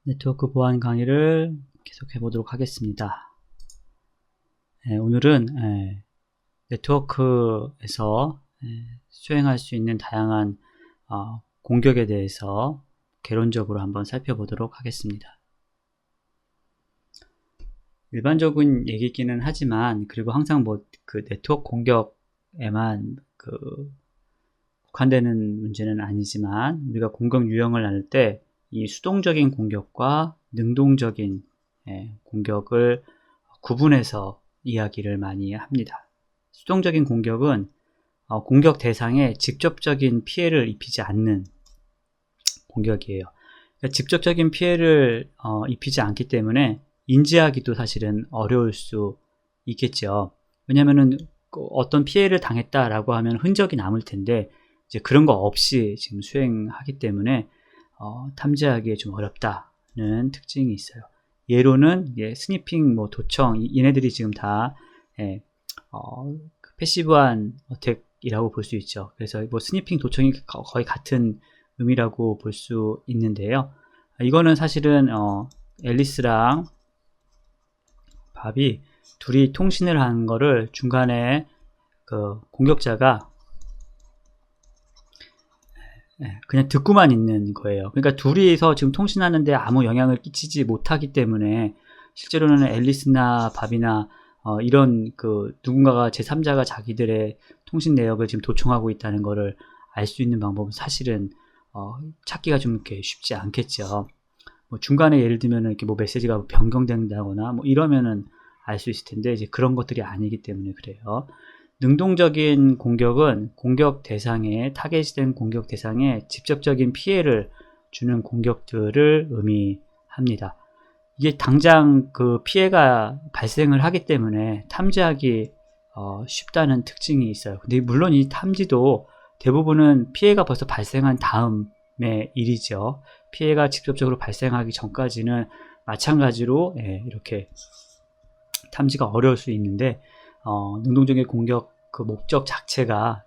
네트워크 보안 강의를 계속해 보도록 하겠습니다. 오늘은 네트워크에서 수행할 수 있는 다양한 공격에 대해서 개론적으로 한번 살펴보도록 하겠습니다. 일반적인 얘기기는 하지만, 그리고 항상 그 네트워크 공격에만 국한되는 문제는 아니지만, 우리가 공격 유형을 나눌 때 이 수동적인 공격과 능동적인 공격을 구분해서 이야기를 많이 합니다. 수동적인 공격은 공격 대상에 직접적인 피해를 입히지 않는 공격이에요. 그러니까 직접적인 피해를 입히지 않기 때문에 인지하기도 사실은 어려울 수 있겠죠. 왜냐하면은 어떤 피해를 당했다라고 하면 흔적이 남을 텐데, 이제 그런 거 없이 지금 수행하기 때문에 탐지하기에 좀 어렵다는 특징이 있어요. 예로는 스니핑, 도청, 얘네들이 지금 다 패시브한 어택이라고 볼 수 있죠. 그래서 스니핑, 도청이 거의 같은 의미라고 볼 수 있는데요. 이거는 사실은 앨리스랑 밥이 둘이 통신을 한 거를 중간에 그 공격자가 그냥 듣고만 있는 거예요. 그러니까 둘이서 지금 통신하는데 아무 영향을 끼치지 못하기 때문에, 실제로는 앨리스나 밥이나 이런 누군가가 제3자가 자기들의 통신 내역을 지금 도청하고 있다는 거를 알 수 있는 방법은 사실은 찾기가 좀 이렇게 쉽지 않겠죠. 중간에 예를 들면 이렇게 메시지가 변경된다거나 이러면은 알 수 있을 텐데, 이제 그런 것들이 아니기 때문에 그래요. 능동적인 공격은 공격 대상에, 타겟이 된 공격 대상에 직접적인 피해를 주는 공격들을 의미합니다. 이게 당장 그 피해가 발생을 하기 때문에 탐지하기 쉽다는 특징이 있어요. 근데 물론 이 탐지도 대부분은 피해가 벌써 발생한 다음의 일이죠. 피해가 직접적으로 발생하기 전까지는 마찬가지로 이렇게 탐지가 어려울 수 있는데, 능동적인 공격 그 목적 자체가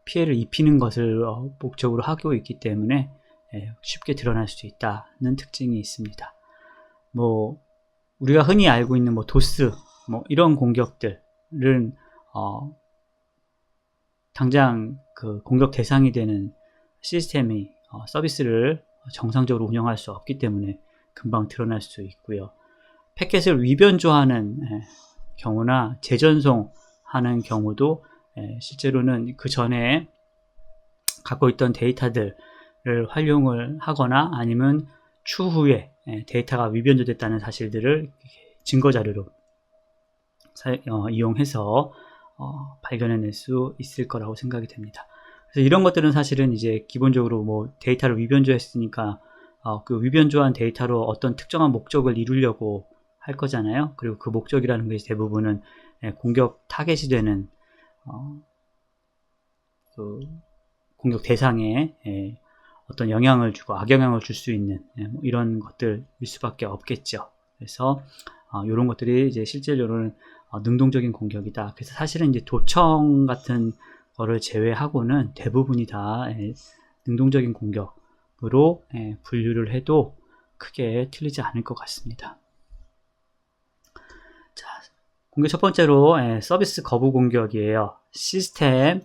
피해를 입히는 것을 목적으로 하고 있기 때문에 쉽게 드러날 수 있다는 특징이 있습니다. 우리가 흔히 알고 있는 도스 이런 공격들은 당장 그 공격 대상이 되는 시스템이 서비스를 정상적으로 운영할 수 없기 때문에 금방 드러날 수 있고요. 패킷을 위변조하는 경우나 재전송하는 경우도 실제로는 그 전에 갖고 있던 데이터들을 활용을 하거나, 아니면 추후에 데이터가 위변조됐다는 사실들을 증거자료로 이용해서 발견해낼 수 있을 거라고 생각이 됩니다. 그래서 이런 것들은 사실은 이제 기본적으로 데이터를 위변조했으니까 그 위변조한 데이터로 어떤 특정한 목적을 이루려고 할 거잖아요. 그리고 그 목적이라는 것이 대부분은 공격 타겟이 되는 그 공격 대상에 어떤 영향을 주고 악영향을 줄 수 있는 이런 것들일 수밖에 없겠죠. 그래서 이런 것들이 이제 실제로는 능동적인 공격이다. 그래서 사실은 이제 도청 같은 거를 제외하고는 대부분이 다 능동적인 공격으로 분류를 해도 크게 틀리지 않을 것 같습니다. 자, 공격 첫 번째로 서비스 거부 공격이에요. 시스템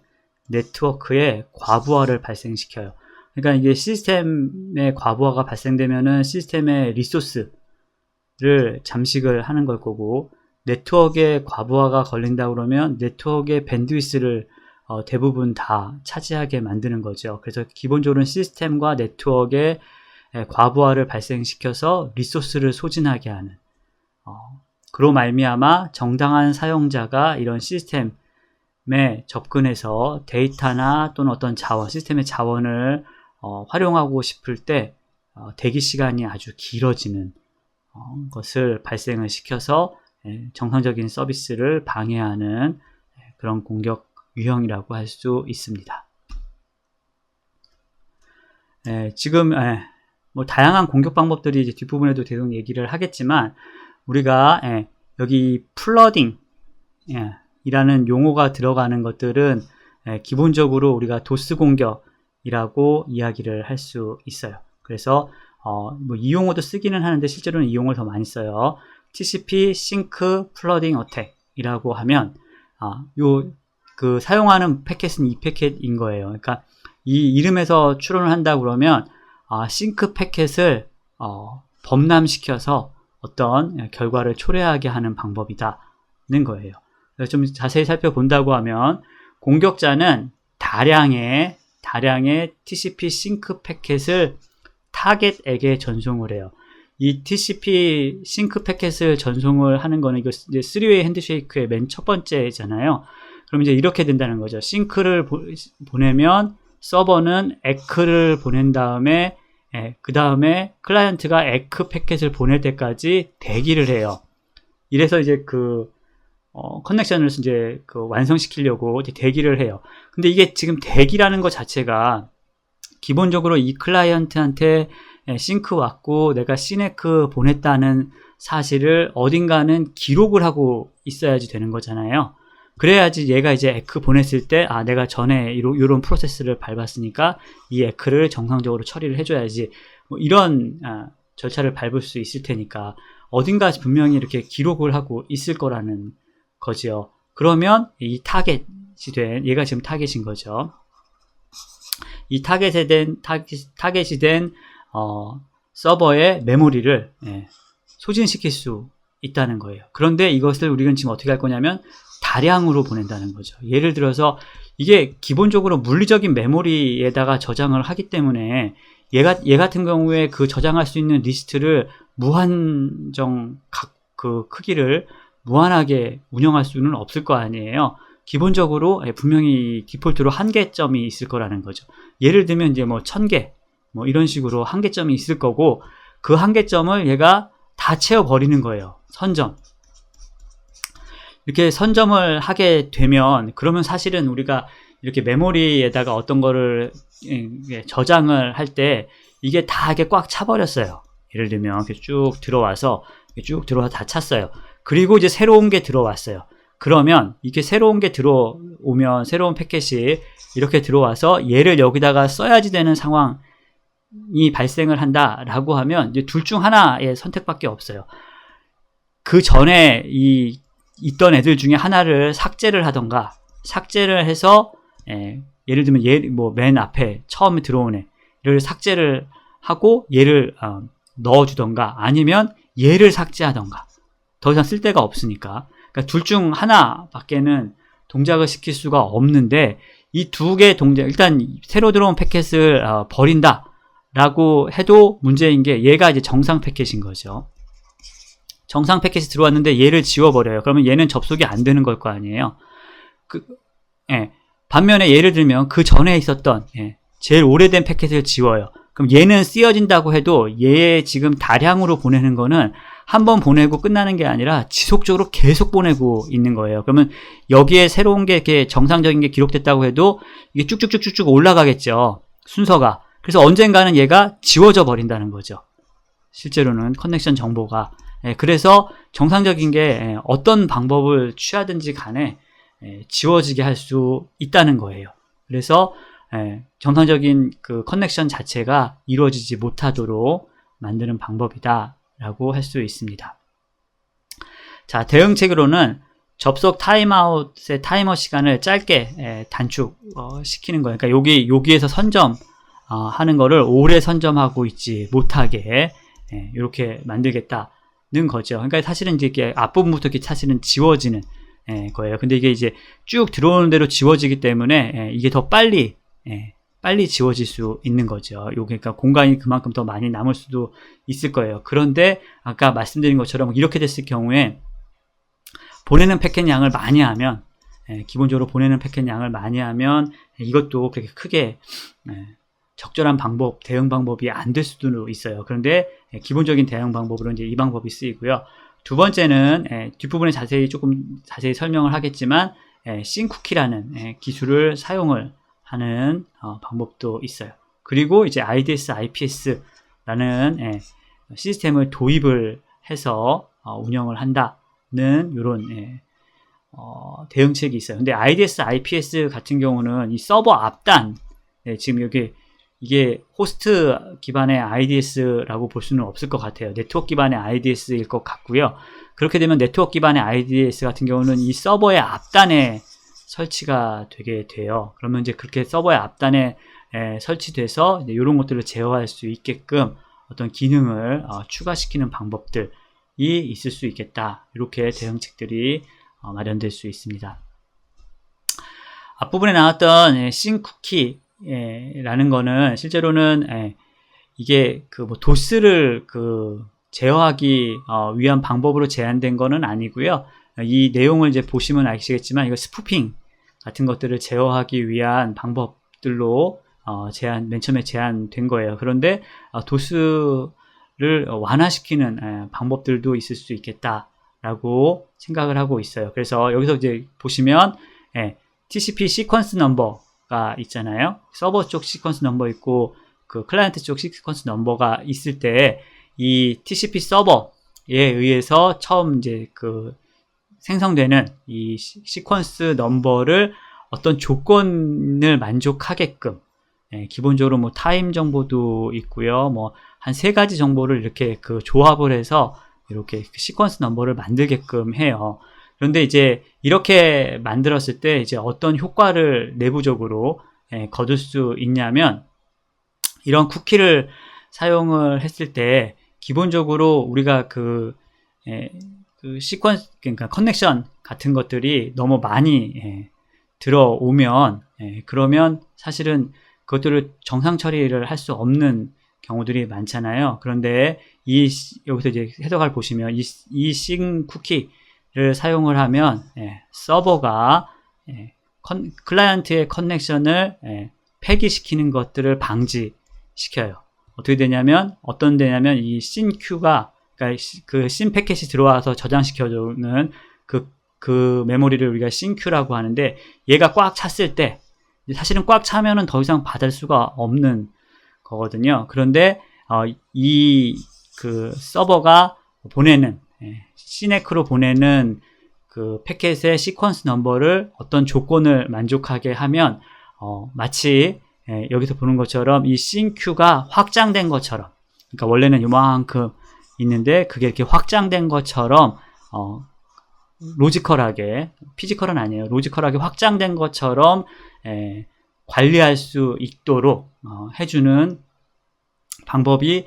네트워크에 과부하를 발생시켜요. 그러니까 이게 시스템의 과부하가 발생되면은 시스템의 리소스를 잠식을 하는 걸 거고, 네트워크에 과부하가 걸린다 그러면 네트워크의 밴드위스를 대부분 다 차지하게 만드는 거죠. 그래서 기본적으로는 시스템과 네트워크에 과부하를 발생시켜서 리소스를 소진하게 하는, 그로 말미암아 정당한 사용자가 이런 시스템에 접근해서 데이터나 또는 어떤 자원, 시스템의 자원을 활용하고 싶을 때 대기 시간이 아주 길어지는 것을 발생을 시켜서 정상적인 서비스를 방해하는 그런 공격 유형이라고 할 수 있습니다. 지금 다양한 공격 방법들이 이제 뒷부분에도 계속 얘기를 하겠지만, 우리가 여기 플러딩 이라는 용어가 들어가는 것들은 기본적으로 우리가 도스 공격이라고 이야기를 할 수 있어요. 그래서 뭐 이용어도 쓰기는 하는데 실제로는 이용어를 더 많이 써요. TCP Sync Flooding Attack이라고 하면 그 사용하는 패켓은 이 패켓인 거예요. 그러니까 이 이름에서 추론을 한다 그러면 싱크 패켓을 범람시켜서 어떤 결과를 초래하게 하는 방법이다는 거예요. 좀 자세히 살펴본다고 하면 공격자는 다량의 TCP 싱크 패켓을 타겟에게 전송을 해요. 이 TCP 싱크 패켓을 전송을 하는 거는 이거 이제 3웨이 핸드쉐이크의 맨 첫 번째잖아요. 그럼 이제 이렇게 된다는 거죠. 싱크를 보내면 서버는 에크를 보낸 다음에 그 다음에 클라이언트가 에크 패켓을 보낼 때까지 대기를 해요. 이래서 이제 커넥션을 이제 완성시키려고 이제 대기를 해요. 근데 이게 지금 대기라는 것 자체가 기본적으로 이 클라이언트한테 싱크 왔고 내가 시네크 보냈다는 사실을 어딘가는 기록을 하고 있어야지 되는 거잖아요. 그래야지 얘가 이제 에크 보냈을 때 내가 전에 이런 프로세스를 밟았으니까 이 에크를 정상적으로 처리를 해줘야지 뭐 이런 절차를 밟을 수 있을 테니까 어딘가 분명히 이렇게 기록을 하고 있을 거라는 거지요. 그러면 이 타겟이 된 얘가 지금 타겟인 거죠. 이 타겟이 된 서버의 메모리를 소진시킬 수 있다는 거예요. 그런데 이것을 우리는 지금 어떻게 할 거냐면 다량으로 보낸다는 거죠. 예를 들어서 이게 기본적으로 물리적인 메모리에다가 저장을 하기 때문에 얘 같은 경우에 그 저장할 수 있는 리스트를 무한정 그 크기를 무한하게 운영할 수는 없을 거 아니에요. 기본적으로 분명히 디폴트로 한계점이 있을 거라는 거죠. 예를 들면 이제 뭐 1000개 뭐 이런 식으로 한계점이 있을 거고 그 한계점을 얘가 다 채워버리는 거예요. 선점. 이렇게 선점을 하게 되면 그러면 사실은 우리가 이렇게 메모리에다가 어떤 거를 저장을 할 때 이게 다 이렇게 꽉 차버렸어요. 예를 들면 이렇게 쭉 들어와서 다 찼어요. 그리고 이제 새로운 게 들어왔어요. 그러면 이게 새로운 게 들어오면 새로운 패켓이 이렇게 들어와서 얘를 여기다가 써야지 되는 상황이 발생을 한다라고 하면 이제 둘 중 하나의 선택밖에 없어요. 그 전에 있던 애들 중에 하나를 삭제를 하던가 삭제를 해서 예를 들면 맨 앞에 처음에 들어온 애를 삭제를 하고 얘를 넣어주던가 아니면 얘를 삭제하던가 더 이상 쓸 데가 없으니까 그러니까 둘 중 하나밖에는 동작을 시킬 수가 없는데 이 두 개의 동작 일단 새로 들어온 패켓을 버린다라고 해도 문제인 게 얘가 이제 정상 패켓인 거죠. 정상 패켓이 들어왔는데 얘를 지워버려요. 그러면 얘는 접속이 안 되는 걸 거 아니에요. 반면에 예를 들면 그 전에 있었던 제일 오래된 패켓을 지워요. 그럼 얘는 쓰여진다고 해도 얘 지금 다량으로 보내는 거는 한 번 보내고 끝나는 게 아니라 지속적으로 계속 보내고 있는 거예요. 그러면 여기에 새로운 게 이렇게 정상적인 게 기록됐다고 해도 이게 쭉쭉쭉쭉 올라가겠죠. 순서가. 그래서 언젠가는 얘가 지워져 버린다는 거죠. 실제로는 커넥션 정보가. 그래서 정상적인 게 어떤 방법을 취하든지 간에 지워지게 할 수 있다는 거예요. 그래서 정상적인 그 커넥션 자체가 이루어지지 못하도록 만드는 방법이다 라고 할 수 있습니다. 자, 대응책으로는 접속 타임아웃의 타이머 시간을 짧게 단축 시키는 거예요. 그러니까 여기에서 선점 하는 거를 오래 선점하고 있지 못하게 이렇게 만들겠다는 거죠. 그러니까 사실은 이제 이게 앞부분부터 이렇게 사실은 지워지는 거예요. 근데 이게 이제 쭉 들어오는 대로 지워지기 때문에 이게 더 빨리 지워질 수 있는 거죠. 그러니까 공간이 그만큼 더 많이 남을 수도 있을 거예요. 그런데 아까 말씀드린 것처럼 이렇게 됐을 경우에 보내는 패켓 양을 많이 하면 기본적으로 보내는 패켓 양을 많이 하면 이것도 그렇게 크게 적절한 대응 방법이 안 될 수도 있어요. 그런데 기본적인 대응 방법으로 이제 이 방법이 쓰이고요. 두 번째는 뒷부분에 자세히 설명을 하겠지만 싱쿠키라는 기술을 사용을 하는 방법도 있어요. 그리고 이제 IDS, IPS라는 시스템을 도입을 해서 운영을 한다는 이런 대응책이 있어요. 근데 IDS, IPS 같은 경우는 이 서버 앞단 지금 여기 이게 호스트 기반의 IDS라고 볼 수는 없을 것 같아요. 네트워크 기반의 IDS일 것 같고요. 그렇게 되면 네트워크 기반의 IDS 같은 경우는 이 서버의 앞단에 설치가 되게 돼요. 그러면 이제 그렇게 서버의 앞단에 설치돼서 이제 이런 것들을 제어할 수 있게끔 어떤 기능을 추가시키는 방법들이 있을 수 있겠다. 이렇게 대응책들이 마련될 수 있습니다. 앞부분에 나왔던 싱쿠키라는 거는 실제로는 이게 그 뭐 도스를 그 제어하기 위한 방법으로 제한된 거는 아니고요. 이 내용을 이제 보시면 아시겠지만 이거 스푸핑 같은 것들을 제어하기 위한 방법들로 맨 처음에 제한된 거예요. 그런데 도스를 완화시키는 방법들도 있을 수 있겠다라고 생각을 하고 있어요. 그래서 여기서 이제 보시면 TCP 시퀀스 넘버가 있잖아요. 서버 쪽 시퀀스 넘버 있고 그 클라이언트 쪽 시퀀스 넘버가 있을 때 이 TCP 서버에 의해서 처음 이제 그 생성되는 이 시퀀스 넘버를 어떤 조건을 만족하게끔 기본적으로 뭐 타임 정보도 있고요. 뭐 한 3가지 정보를 이렇게 그 조합을 해서 이렇게 시퀀스 넘버를 만들게끔 해요. 그런데 이제 이렇게 만들었을 때 이제 어떤 효과를 내부적으로 거둘 수 있냐면 이런 쿠키를 사용을 했을 때 기본적으로 우리가 그 시퀀스 그러니까 커넥션 같은 것들이 너무 많이 들어오면 그러면 사실은 그것들을 정상 처리를 할 수 없는 경우들이 많잖아요. 그런데 여기서 이제 해석을 보시면 이 싱 쿠키를 사용을 하면 서버가 클라이언트의 커넥션을 폐기시키는 것들을 방지시켜요. 어떻게 되냐면 이 싱큐가 그러니까 그 신 패킷이 들어와서 저장시켜주는 그 메모리를 우리가 싱큐라고 하는데 얘가 꽉 찼을 때 사실은 꽉 차면은 더 이상 받을 수가 없는 거거든요. 그런데 이 그 서버가 보내는 시네크로 보내는 그 패킷의 시퀀스 넘버를 어떤 조건을 만족하게 하면 마치 여기서 보는 것처럼 이 싱큐가 확장된 것처럼 그러니까 원래는 요만큼 있는데 그게 이렇게 확장된 것처럼 로지컬하게 피지컬은 아니에요. 로지컬하게 확장된 것처럼 관리할 수 있도록 해주는 방법이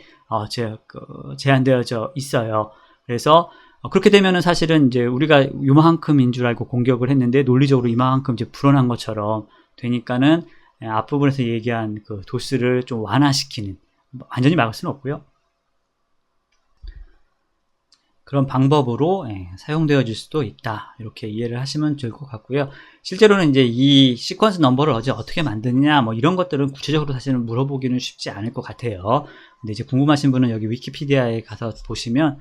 제한되어져 있어요. 그래서 그렇게 되면은 사실은 이제 우리가 요만큼인 줄 알고 공격을 했는데 논리적으로 이만큼 이제 불어난 것처럼 되니까는 앞부분에서 얘기한 그 도스를 좀 완화시키는 완전히 막을 수는 없고요. 그런 방법으로 사용되어질 수도 있다. 이렇게 이해를 하시면 좋을 것 같고요. 실제로는 이제 이 시퀀스 넘버를 어떻게 만드느냐 뭐 이런 것들은 구체적으로 사실은 물어보기는 쉽지 않을 것 같아요. 근데 이제 궁금하신 분은 여기 위키피디아에 가서 보시면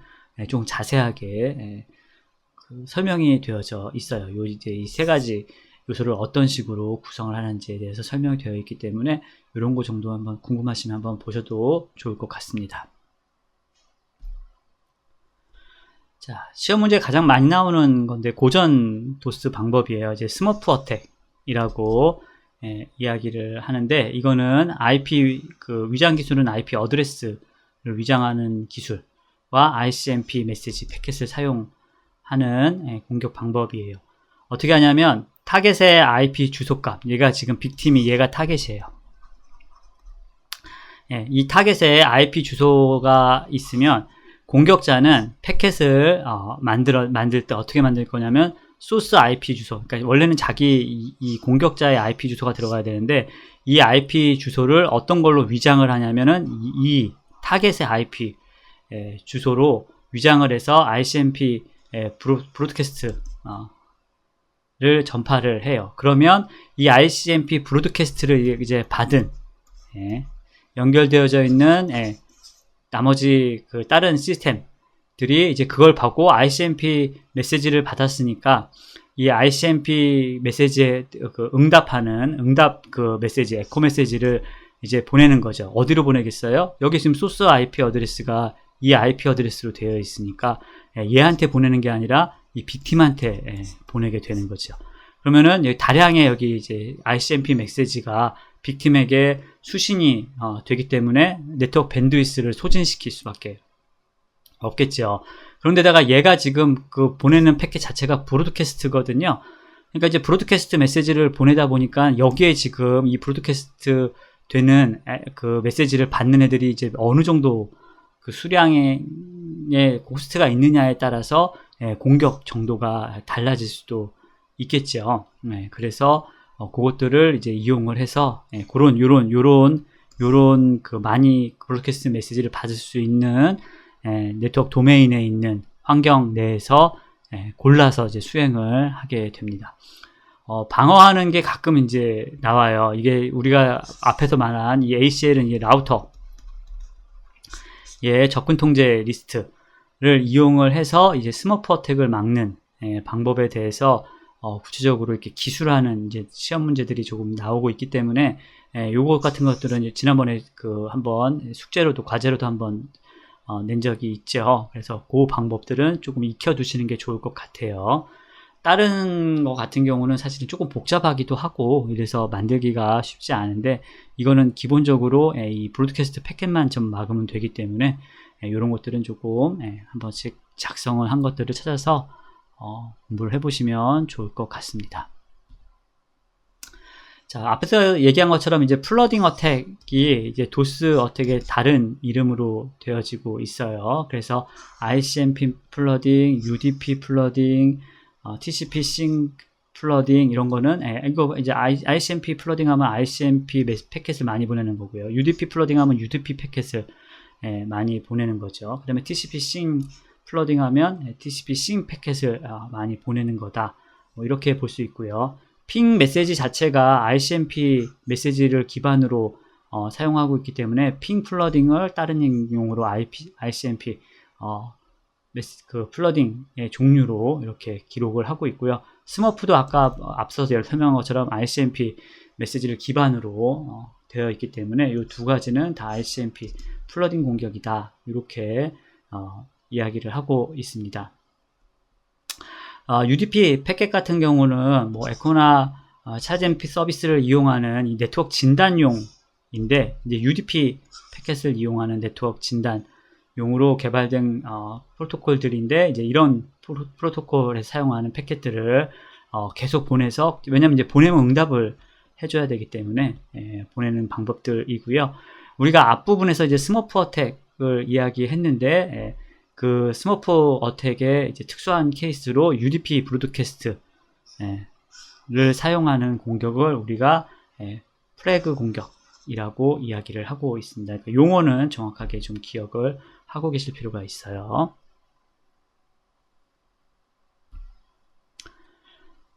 좀 자세하게 그 설명이 되어져 있어요. 이제 이 3가지 요소를 어떤 식으로 구성을 하는지에 대해서 설명이 되어 있기 때문에 이런 거 정도 한번 궁금하시면 한번 보셔도 좋을 것 같습니다. 자, 시험 문제에 가장 많이 나오는 건데 고전 도스 방법이에요. 이제 스머프 어택이라고 이야기를 하는데 이거는 IP 그 위장 기술은 IP 어드레스를 위장하는 기술과 ICMP 메시지 패킷을 사용하는 공격 방법이에요. 어떻게 하냐면 타겟의 IP 주소값, 얘가 지금 빅팀이 얘가 타겟이에요. 이 타겟에 IP 주소가 있으면 공격자는 패킷을 만들 때 어떻게 만들 거냐면 소스 IP 주소, 그러니까 원래는 자기 이 공격자의 IP 주소가 들어가야 되는데 이 IP 주소를 어떤 걸로 위장을 하냐면은 이 타겟의 IP 주소로 위장을 해서 ICMP 브로드캐스트를 전파를 해요. 그러면 이 ICMP 브로드캐스트를 이제 받은 연결되어져 있는 나머지 그 다른 시스템들이 이제 그걸 받고 ICMP 메시지를 받았으니까 이 ICMP 메시지에 그 응답 그 메시지, 에코 메시지를 이제 보내는 거죠. 어디로 보내겠어요? 여기 지금 소스 IP 어드레스가 이 IP 어드레스로 되어 있으니까 얘한테 보내는 게 아니라 이 빅팀한테 보내게 되는 거죠. 그러면은 여기 다량의 여기 이제 ICMP 메시지가 빅팀에게 수신이 되기 때문에 네트워크 밴드위스를 소진시킬 수밖에 없겠죠. 그런데다가 얘가 지금 그 보내는 패킷 자체가 브로드캐스트거든요. 그러니까 이제 브로드캐스트 메시지를 보내다 보니까 여기에 지금 이 브로드캐스트 되는 그 메시지를 받는 애들이 이제 어느 정도 그 수량의 호스트가 있느냐에 따라서 공격 정도가 달라질 수도 있겠죠. 그래서 그것들을 이제 이용을 해서 요런 그 많이 브로드캐스트 메시지를 받을 수 있는 네트워크 도메인에 있는 환경 내에서 골라서 이제 수행을 하게 됩니다. 방어하는 게 가끔 이제 나와요. 이게 우리가 앞에서 말한 이 ACL은 이 라우터, 접근 통제 리스트를 이용을 해서 이제 스머프 어택을 막는 방법에 대해서 구체적으로 이렇게 기술하는 이제 시험 문제들이 조금 나오고 있기 때문에 요것 같은 것들은 이제 지난번에 그 한번 숙제로도 과제로도 한번 낸 적이 있죠. 그래서 그 방법들은 조금 익혀두시는 게 좋을 것 같아요. 다른 거 같은 경우는 사실은 조금 복잡하기도 하고 이래서 만들기가 쉽지 않은데 이거는 기본적으로 이 브로드캐스트 패킷만 좀 막으면 되기 때문에 이런 것들은 조금 한 번씩 작성을 한 것들을 찾아서 공부를 해보시면 좋을 것 같습니다. 자, 앞에서 얘기한 것처럼 이제 플러딩 어택이 이제 도스 어택의 다른 이름으로 되어지고 있어요. 그래서 ICMP 플러딩, UDP 플러딩, TCP 싱 플러딩 이런 거는 이거 이제 ICMP 플러딩 하면 ICMP 패킷을 많이 보내는 거고요. UDP 플러딩 하면 UDP 패킷을 많이 보내는 거죠. 그 다음에 TCP 싱 플러딩 하면 TCP 싱 패킷을 많이 보내는 거다. 뭐 이렇게 볼 수 있고요. 핑 메시지 자체가 ICMP 메시지를 기반으로 사용하고 있기 때문에 핑 플러딩을 다른 용으로 ICMP 그 플러딩의 종류로 이렇게 기록을 하고 있고요. 스머프도 아까 앞서서 설명한 것처럼 ICMP 메시지를 기반으로 되어 있기 때문에 이 두 가지는 다 ICMP 플러딩 공격이다. 이렇게 이야기를 하고 있습니다. UDP 패킷 같은 경우는 뭐 에코나 차젠피 서비스를 이용하는 이 네트워크 진단용인데 이제 UDP 패킷을 이용하는 네트워크 진단용으로 개발된 프로토콜들인데 이제 이런 프로토콜에 사용하는 패킷들을 계속 보내서 왜냐면 이제 보내면 응답을 해줘야 되기 때문에 보내는 방법들이고요. 우리가 앞부분에서 이제 스머프 어택을 이야기했는데 그 스머프 어택의 이제 특수한 케이스로 UDP 브로드캐스트를 사용하는 공격을 우리가 플래그 공격이라고 이야기를 하고 있습니다. 그러니까 용어는 정확하게 좀 기억을 하고 계실 필요가 있어요.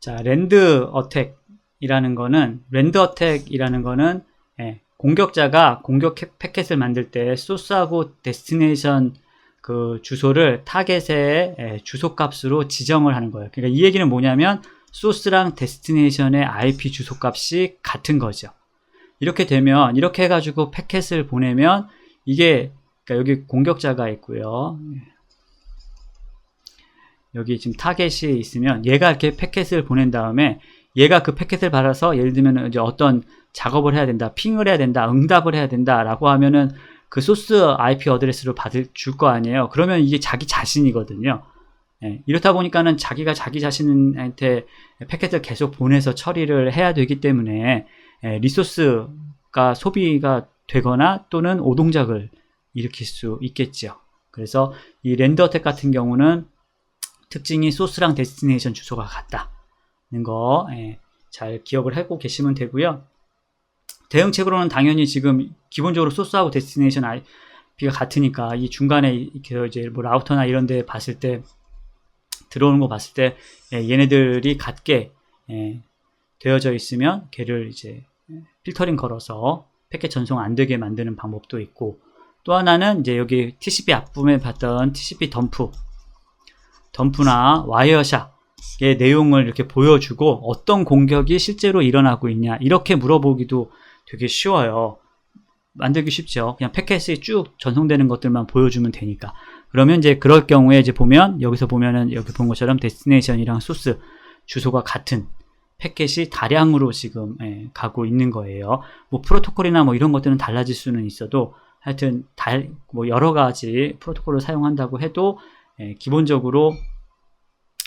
자, 랜드 어택이라는 거는 공격자가 공격 패킷을 만들 때 소스하고 데스티네이션 그 주소를 타겟의 주소 값으로 지정을 하는 거예요. 그러니까 이 얘기는 뭐냐면 소스랑 데스티네이션의 IP 주소 값이 같은 거죠. 이렇게 되면 이렇게 해가지고 패킷을 보내면 이게 그러니까 여기 공격자가 있고요. 여기 지금 타겟이 있으면 얘가 이렇게 패킷을 보낸 다음에 얘가 그 패킷을 받아서 예를 들면 이제 어떤 작업을 해야 된다, 핑을 해야 된다, 응답을 해야 된다라고 하면은 그 소스 IP 어드레스로 줄 거 아니에요. 그러면 이게 자기 자신이거든요. 이렇다 보니까는 자기가 자기 자신한테 패킷을 계속 보내서 처리를 해야 되기 때문에 리소스가 소비가 되거나 또는 오동작을 일으킬 수 있겠죠. 그래서 이 랜드 어택 같은 경우는 특징이 소스랑 데스티네이션 주소가 같다는 거 잘 기억을 하고 계시면 되고요. 대응책으로는 당연히 지금 기본적으로 소스하고 데스티네이션 IP가 같으니까 이 중간에 이제 뭐 라우터나 이런 데 봤을 때 들어오는 거 봤을 때 얘네들이 같게 되어져 있으면 걔를 이제 필터링 걸어서 패킷 전송 안 되게 만드는 방법도 있고 또 하나는 이제 여기 TCP 앞부분에 봤던 TCP 덤프나 와이어샥의 내용을 이렇게 보여주고 어떤 공격이 실제로 일어나고 있냐 이렇게 물어보기도 되게 쉬워요. 만들기 쉽죠. 그냥 패킷이 쭉 전송되는 것들만 보여주면 되니까. 그러면 이제 그럴 경우에 이제 보면 여기서 보면은 여기 본 것처럼 데스티네이션이랑 소스 주소가 같은 패킷이 다량으로 지금 가고 있는 거예요. 뭐 프로토콜이나 뭐 이런 것들은 달라질 수는 있어도 하여튼 뭐 여러 가지 프로토콜을 사용한다고 해도 기본적으로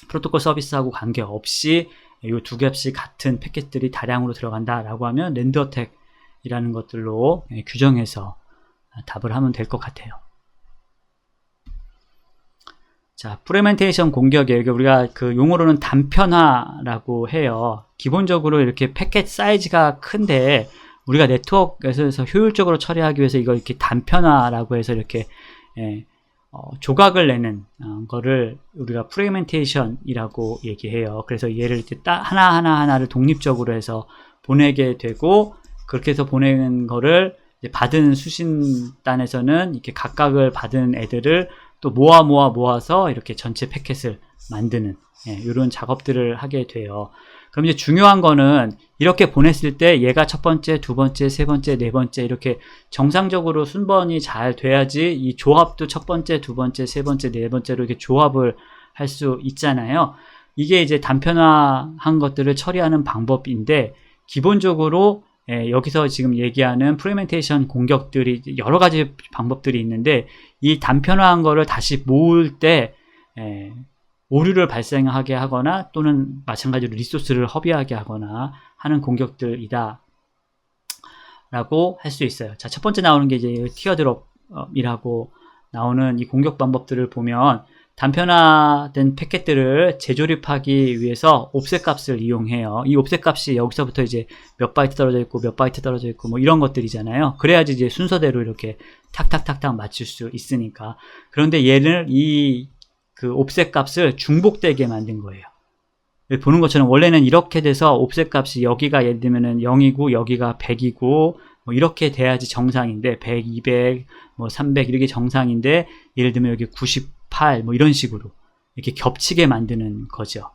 프로토콜 서비스하고 관계없이 이 두 겹씩 같은 패킷들이 다량으로 들어간다라고 하면 랜드 어택이라는 것들로 규정해서 답을 하면 될 것 같아요. 자, 프레멘테이션 공격에 우리가 그 용어로는 단편화라고 해요. 기본적으로 이렇게 패킷 사이즈가 큰데 우리가 네트워크에서 효율적으로 처리하기 위해서 이걸 이렇게 단편화라고 해서 이렇게 조각을 내는 거를 우리가 프레멘테이션이라고 얘기해요. 그래서 얘를 이렇게 하나를 독립적으로 해서 보내게 되고, 그렇게 해서 보내는 거를 받은 수신단에서는 이렇게 각각을 받은 애들을 또 모아서 이렇게 전체 패킷을 만드는 이런 작업들을 하게 돼요. 그럼 이제 중요한 거는 이렇게 보냈을 때 얘가 첫 번째, 두 번째, 세 번째, 네 번째 이렇게 정상적으로 순번이 잘 돼야지 이 조합도 첫 번째, 두 번째, 세 번째, 네 번째로 이렇게 조합을 할 수 있잖아요. 이게 이제 단편화한 것들을 처리하는 방법인데, 기본적으로 여기서 지금 얘기하는 프레멘테이션 공격들이 여러 가지 방법들이 있는데, 이 단편화한 거를 다시 모을 때 오류를 발생하게 하거나 또는 마찬가지로 리소스를 허비하게 하거나 하는 공격들이다 라고 할 수 있어요. 자, 첫 번째 나오는 게 이제 티어드롭이라고 나오는 이 공격 방법들을 보면, 단편화된 패킷들을 재조립하기 위해서 옵셋 값을 이용해요. 이 옵셋 값이 여기서부터 이제 몇 바이트 떨어져 있고 몇 바이트 떨어져 있고 뭐 이런 것들이잖아요. 그래야지 이제 순서대로 이렇게 탁탁탁탁 맞출 수 있으니까. 그런데 얘를 그 옵셋 값을 중복되게 만든 거예요. 보는 것처럼 원래는 이렇게 돼서 옵셋 값이 여기가 예를 들면은 0이고 여기가 100이고 뭐 이렇게 돼야지 정상인데, 100, 200, 뭐 300 이렇게 정상인데, 예를 들면 여기 98 뭐 이런 식으로 이렇게 겹치게 만드는 거죠,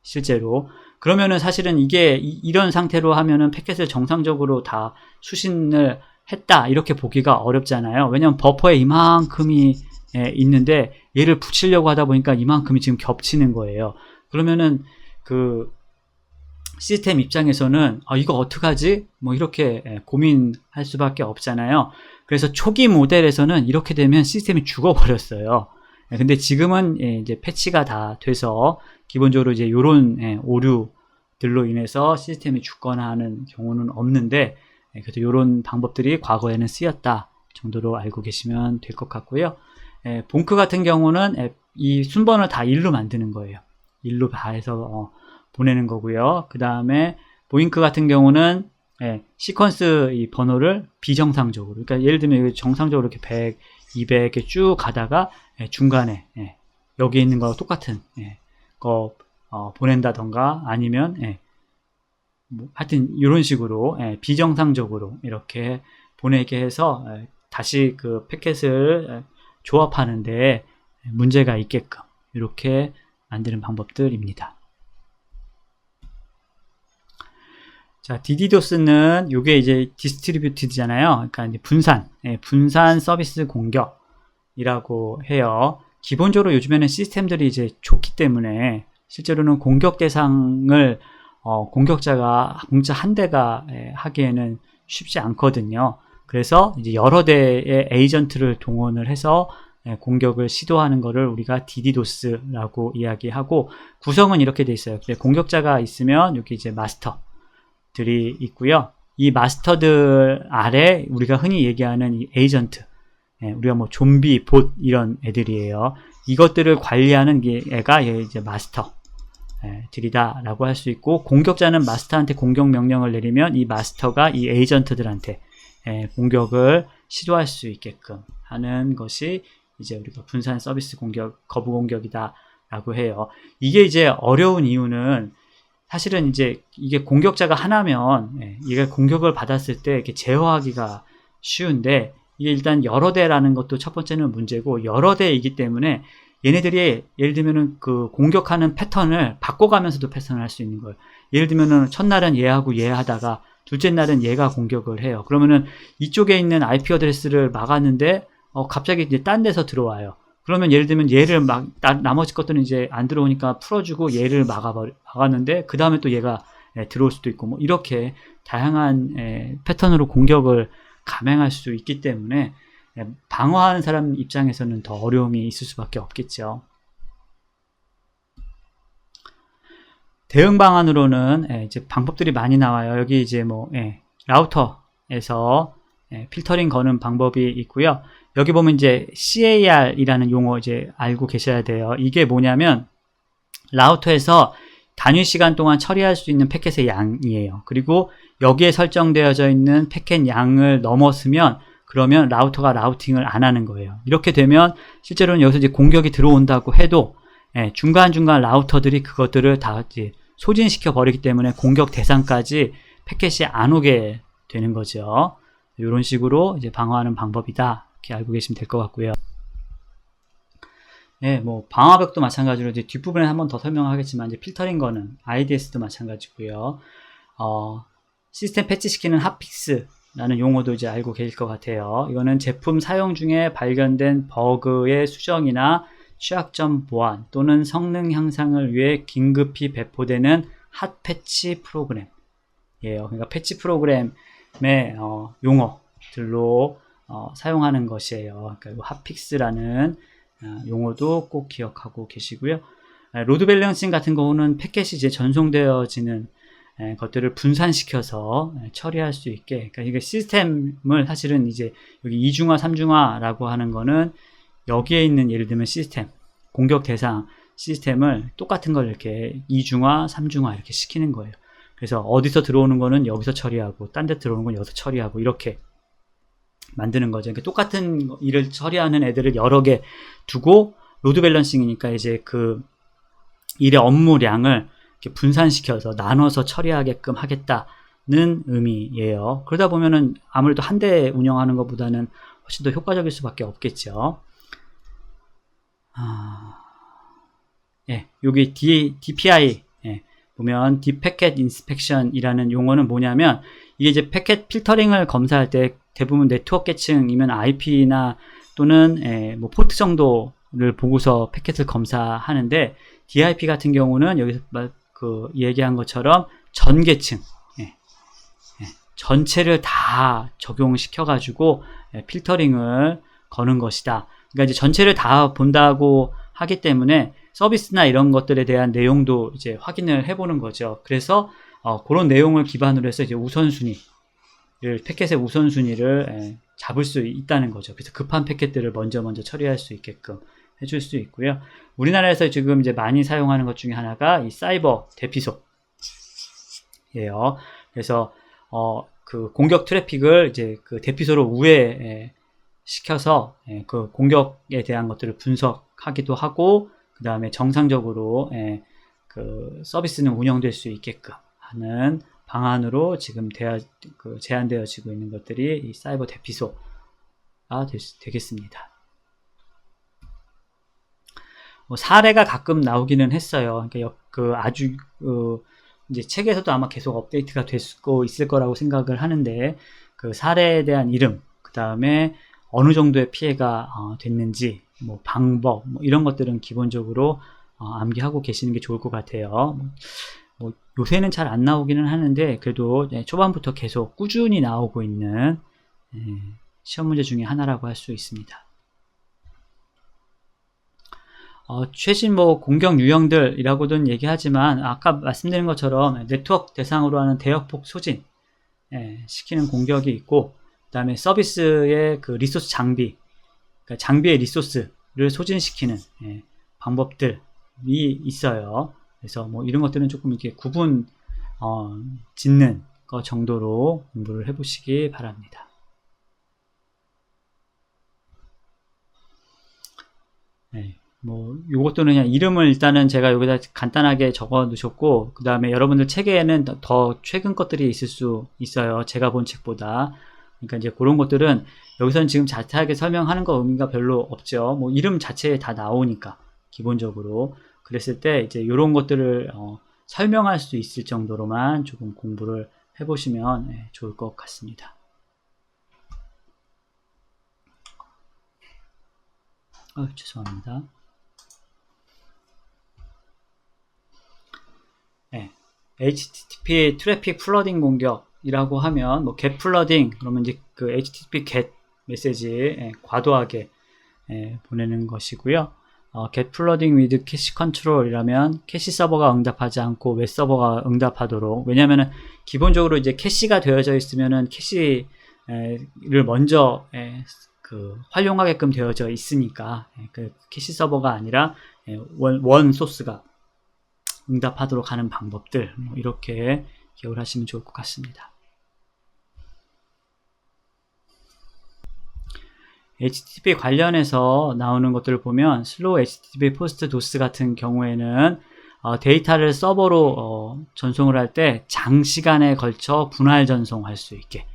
실제로. 그러면은 사실은 이게 이런 상태로 하면은 패킷을 정상적으로 다 수신을 했다 이렇게 보기가 어렵잖아요. 왜냐면 버퍼에 이만큼이 있는데 얘를 붙이려고 하다 보니까 이만큼이 지금 겹치는 거예요. 그러면은 그 시스템 입장에서는 이거 어떡하지? 뭐 이렇게 고민할 수밖에 없잖아요. 그래서 초기 모델에서는 이렇게 되면 시스템이 죽어버렸어요. 근데 지금은 이제 패치가 다 돼서 기본적으로 이제 요런 오류들로 인해서 시스템이 죽거나 하는 경우는 없는데, 그래도 요런 방법들이 과거에는 쓰였다 정도로 알고 계시면 될 것 같고요. 봉크 같은 경우는 이 순번을 다 1로 만드는 거예요. 1로 다 해서 보내는 거고요. 그 다음에 보잉크 같은 경우는 시퀀스 이 번호를 비정상적으로, 그러니까 예를 들면 정상적으로 이렇게 100, 200 이렇게 쭉 가다가 중간에 여기 있는 거랑 똑같은 거 보낸다던가, 아니면 뭐 하여튼 이런 식으로 비정상적으로 이렇게 보내게 해서 다시 그 패킷을 조합하는데 문제가 있게끔 이렇게 만드는 방법들입니다. 자, DDoS는 요게 이제 디스트리뷰티드잖아요. 그러니까 이제 분산 서비스 공격이라고 해요. 기본적으로 요즘에는 시스템들이 이제 좋기 때문에 실제로는 공격 대상을 공격자 한 대가 하기에는 쉽지 않거든요. 그래서 이제 여러 대의 에이전트를 동원을 해서 공격을 시도하는 거를 우리가 DDoS라고 이야기하고, 구성은 이렇게 돼 있어요. 공격자가 있으면 여기 이제 마스터들이 있고요. 이 마스터들 아래 우리가 흔히 얘기하는 이 에이전트, 우리가 뭐 좀비, 봇 이런 애들이에요. 이것들을 관리하는 애가 이제 마스터 들이다라고 할 수 있고, 공격자는 마스터한테 공격 명령을 내리면 이 마스터가 이 에이전트들한테 공격을 시도할 수 있게끔 하는 것이 이제 우리가 분산 서비스 공격, 거부 공격이다라고 해요. 이게 이제 어려운 이유는 사실은 이제 이게 공격자가 하나면 이게 공격을 받았을 때 이렇게 제어하기가 쉬운데, 이게 일단 여러 대라는 것도 첫 번째는 문제고, 여러 대이기 때문에 얘네들이 예를 들면은 그 공격하는 패턴을 바꿔가면서도 패턴을 할 수 있는 거예요. 예를 들면은 첫날은 얘하고 얘 하다가 둘째 날은 얘가 공격을 해요. 그러면은 이쪽에 있는 IP 어드레스를 막았는데 갑자기 이제 딴 데서 들어와요. 그러면 예를 들면 얘를 나머지 것들은 이제 안 들어오니까 풀어주고 얘를 막았는데 그 다음에 또 얘가 들어올 수도 있고 뭐 이렇게 다양한 패턴으로 공격을 감행할 수 있기 때문에 방어하는 사람 입장에서는 더 어려움이 있을 수밖에 없겠죠. 대응 방안으로는 이제 방법들이 많이 나와요. 여기 이제 뭐 라우터에서 필터링 거는 방법이 있고요. 여기 보면 이제 CAR이라는 용어 이제 알고 계셔야 돼요. 이게 뭐냐면 라우터에서 단위 시간 동안 처리할 수 있는 패켓의 양이에요. 그리고 여기에 설정되어져 있는 패켓 양을 넘었으면 그러면 라우터가 라우팅을 안 하는 거예요. 이렇게 되면 실제로는 여기서 이제 공격이 들어온다고 해도 중간중간 라우터들이 그것들을 다 이제 소진시켜 버리기 때문에 공격 대상까지 패켓이 안 오게 되는 거죠. 이런 식으로 이제 방어하는 방법이다. 이렇게 알고 계시면 될 것 같고요. 뭐 방화벽도 마찬가지로 이제 뒷부분에 한 번 더 설명하겠지만 이제 필터링 거는 IDS도 마찬가지고요. 시스템 패치시키는 핫픽스라는 용어도 이제 알고 계실 것 같아요. 이거는 제품 사용 중에 발견된 버그의 수정이나 취약점 보완 또는 성능 향상을 위해 긴급히 배포되는 핫 패치 프로그램이에요. 그러니까 패치 프로그램의 용어들로 사용하는 것이에요. 그러니까 핫픽스라는 용어도 꼭 기억하고 계시고요. 로드 밸런싱 같은 경우는 패켓이 이제 전송되어지는 것들을 분산시켜서 처리할 수 있게, 그러니까 이게 시스템을 사실은 이제 여기 2중화, 3중화라고 하는 거는 여기에 있는 예를 들면 시스템, 공격 대상 시스템을 똑같은 걸 이렇게 2중화, 3중화 이렇게 시키는 거예요. 그래서 어디서 들어오는 거는 여기서 처리하고 딴 데 들어오는 건 여기서 처리하고 이렇게 만드는 거죠. 그러니까 똑같은 일을 처리하는 애들을 여러 개 두고 로드 밸런싱이니까 이제 그 일의 업무량을 이렇게 분산시켜서 나눠서 처리하게끔 하겠다는 의미예요. 그러다 보면은 아무래도 한 대 운영하는 것보다는 훨씬 더 효과적일 수밖에 없겠죠. 여기 DPI 보면 Deep Packet Inspection이라는 용어는 뭐냐면 이게 이제 패켓 필터링을 검사할 때 대부분 네트워크 계층이면 IP나 또는 뭐 포트 정도를 보고서 패켓을 검사하는데 DIP 같은 경우는 여기서 그 얘기한 것처럼 전 계층 전체를 다 적용시켜 가지고 필터링을 거는 것이다. 그러니까 이제 전체를 다 본다고 하기 때문에 서비스나 이런 것들에 대한 내용도 이제 확인을 해보는 거죠. 그래서 그런 내용을 기반으로 해서 이제 패켓의 우선순위를 잡을 수 있다는 거죠. 그래서 급한 패켓들을 먼저 처리할 수 있게끔 해줄 수 있고요. 우리나라에서 지금 이제 많이 사용하는 것 중에 하나가 이 사이버 대피소예요. 그래서 그 공격 트래픽을 이제 그 대피소로 우회 시켜서 그 공격에 대한 것들을 분석하기도 하고 그 다음에 정상적으로 그 서비스는 운영될 수 있게끔 하는 방안으로 지금 제한되어지고 있는 것들이 이 사이버 대피소가 되겠습니다. 사례가 가끔 나오기는 했어요. 그러니까 이제 책에서도 아마 계속 업데이트가 되고 있을 거라고 생각을 하는데 그 사례에 대한 이름, 그 다음에 어느 정도의 피해가 됐는지, 뭐 방법, 뭐 이런 것들은 기본적으로 암기하고 계시는 게 좋을 것 같아요. 뭐 요새는 잘 안 나오기는 하는데 그래도 초반부터 계속 꾸준히 나오고 있는 시험 문제 중에 하나라고 할 수 있습니다. 최신 뭐 공격 유형들이라고는 얘기하지만 아까 말씀드린 것처럼 네트워크 대상으로 하는 대역폭 소진 시키는 공격이 있고, 그 다음에 서비스의 그 리소스 그러니까 장비의 리소스를 소진시키는 방법들이 있어요. 그래서 뭐 이런 것들은 조금 이렇게 구분 짓는 것 정도로 공부를 해보시기 바랍니다. 뭐 요것들은 그냥 이름을 일단은 제가 여기다 간단하게 적어 놓으셨고, 그 다음에 여러분들 책에는 더 최근 것들이 있을 수 있어요. 제가 본 책보다. 그러니까 이제 그런 것들은 여기서는 지금 자세하게 설명하는 거 의미가 별로 없죠. 뭐 이름 자체에 다 나오니까 기본적으로. 그랬을 때 이제 이런 것들을 설명할 수 있을 정도로만 조금 공부를 해보시면 좋을 것 같습니다. 죄송합니다. HTTP 트래픽 플러딩 공격이라고 하면 뭐 get 플러딩 그러면 이제 그 HTTP get 메시지 과도하게 보내는 것이고요. get flooding with cache control이라면 캐시 서버가 응답하지 않고 웹 서버가 응답하도록, 왜냐면은 기본적으로 이제 캐시가 되어져 있으면은 캐시를 먼저 그 활용하게끔 되어져 있으니까 그 캐시 서버가 아니라 원 소스가 응답하도록 하는 방법들, 뭐 이렇게 기억을 하시면 좋을 것 같습니다. HTTP 관련해서 나오는 것들을 보면 슬로우 HTTP 포스트 도스 같은 경우에는 데이터를 서버로 전송을 할 때 장시간에 걸쳐 분할 전송할 수 있게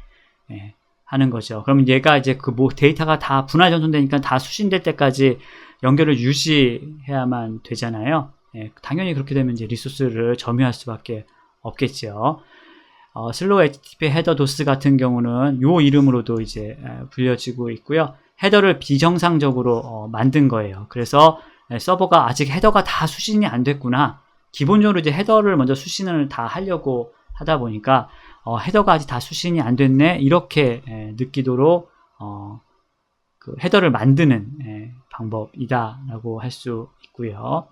하는 거죠. 그러면 얘가 이제 그 뭐 데이터가 다 분할 전송되니까 다 수신될 때까지 연결을 유지해야만 되잖아요. 당연히 그렇게 되면 이제 리소스를 점유할 수밖에 없겠죠. 슬로우 HTTP 헤더 도스 같은 경우는 요 이름으로도 이제 불려지고 있고요. 헤더를 비정상적으로 만든 거예요. 그래서 서버가 아직 헤더가 다 수신이 안 됐구나. 기본적으로 이제 헤더를 먼저 수신을 다 하려고 하다 보니까 헤더가 아직 다 수신이 안 됐네, 이렇게 느끼도록 그 헤더를 만드는 방법이다라고 할 수 있고요.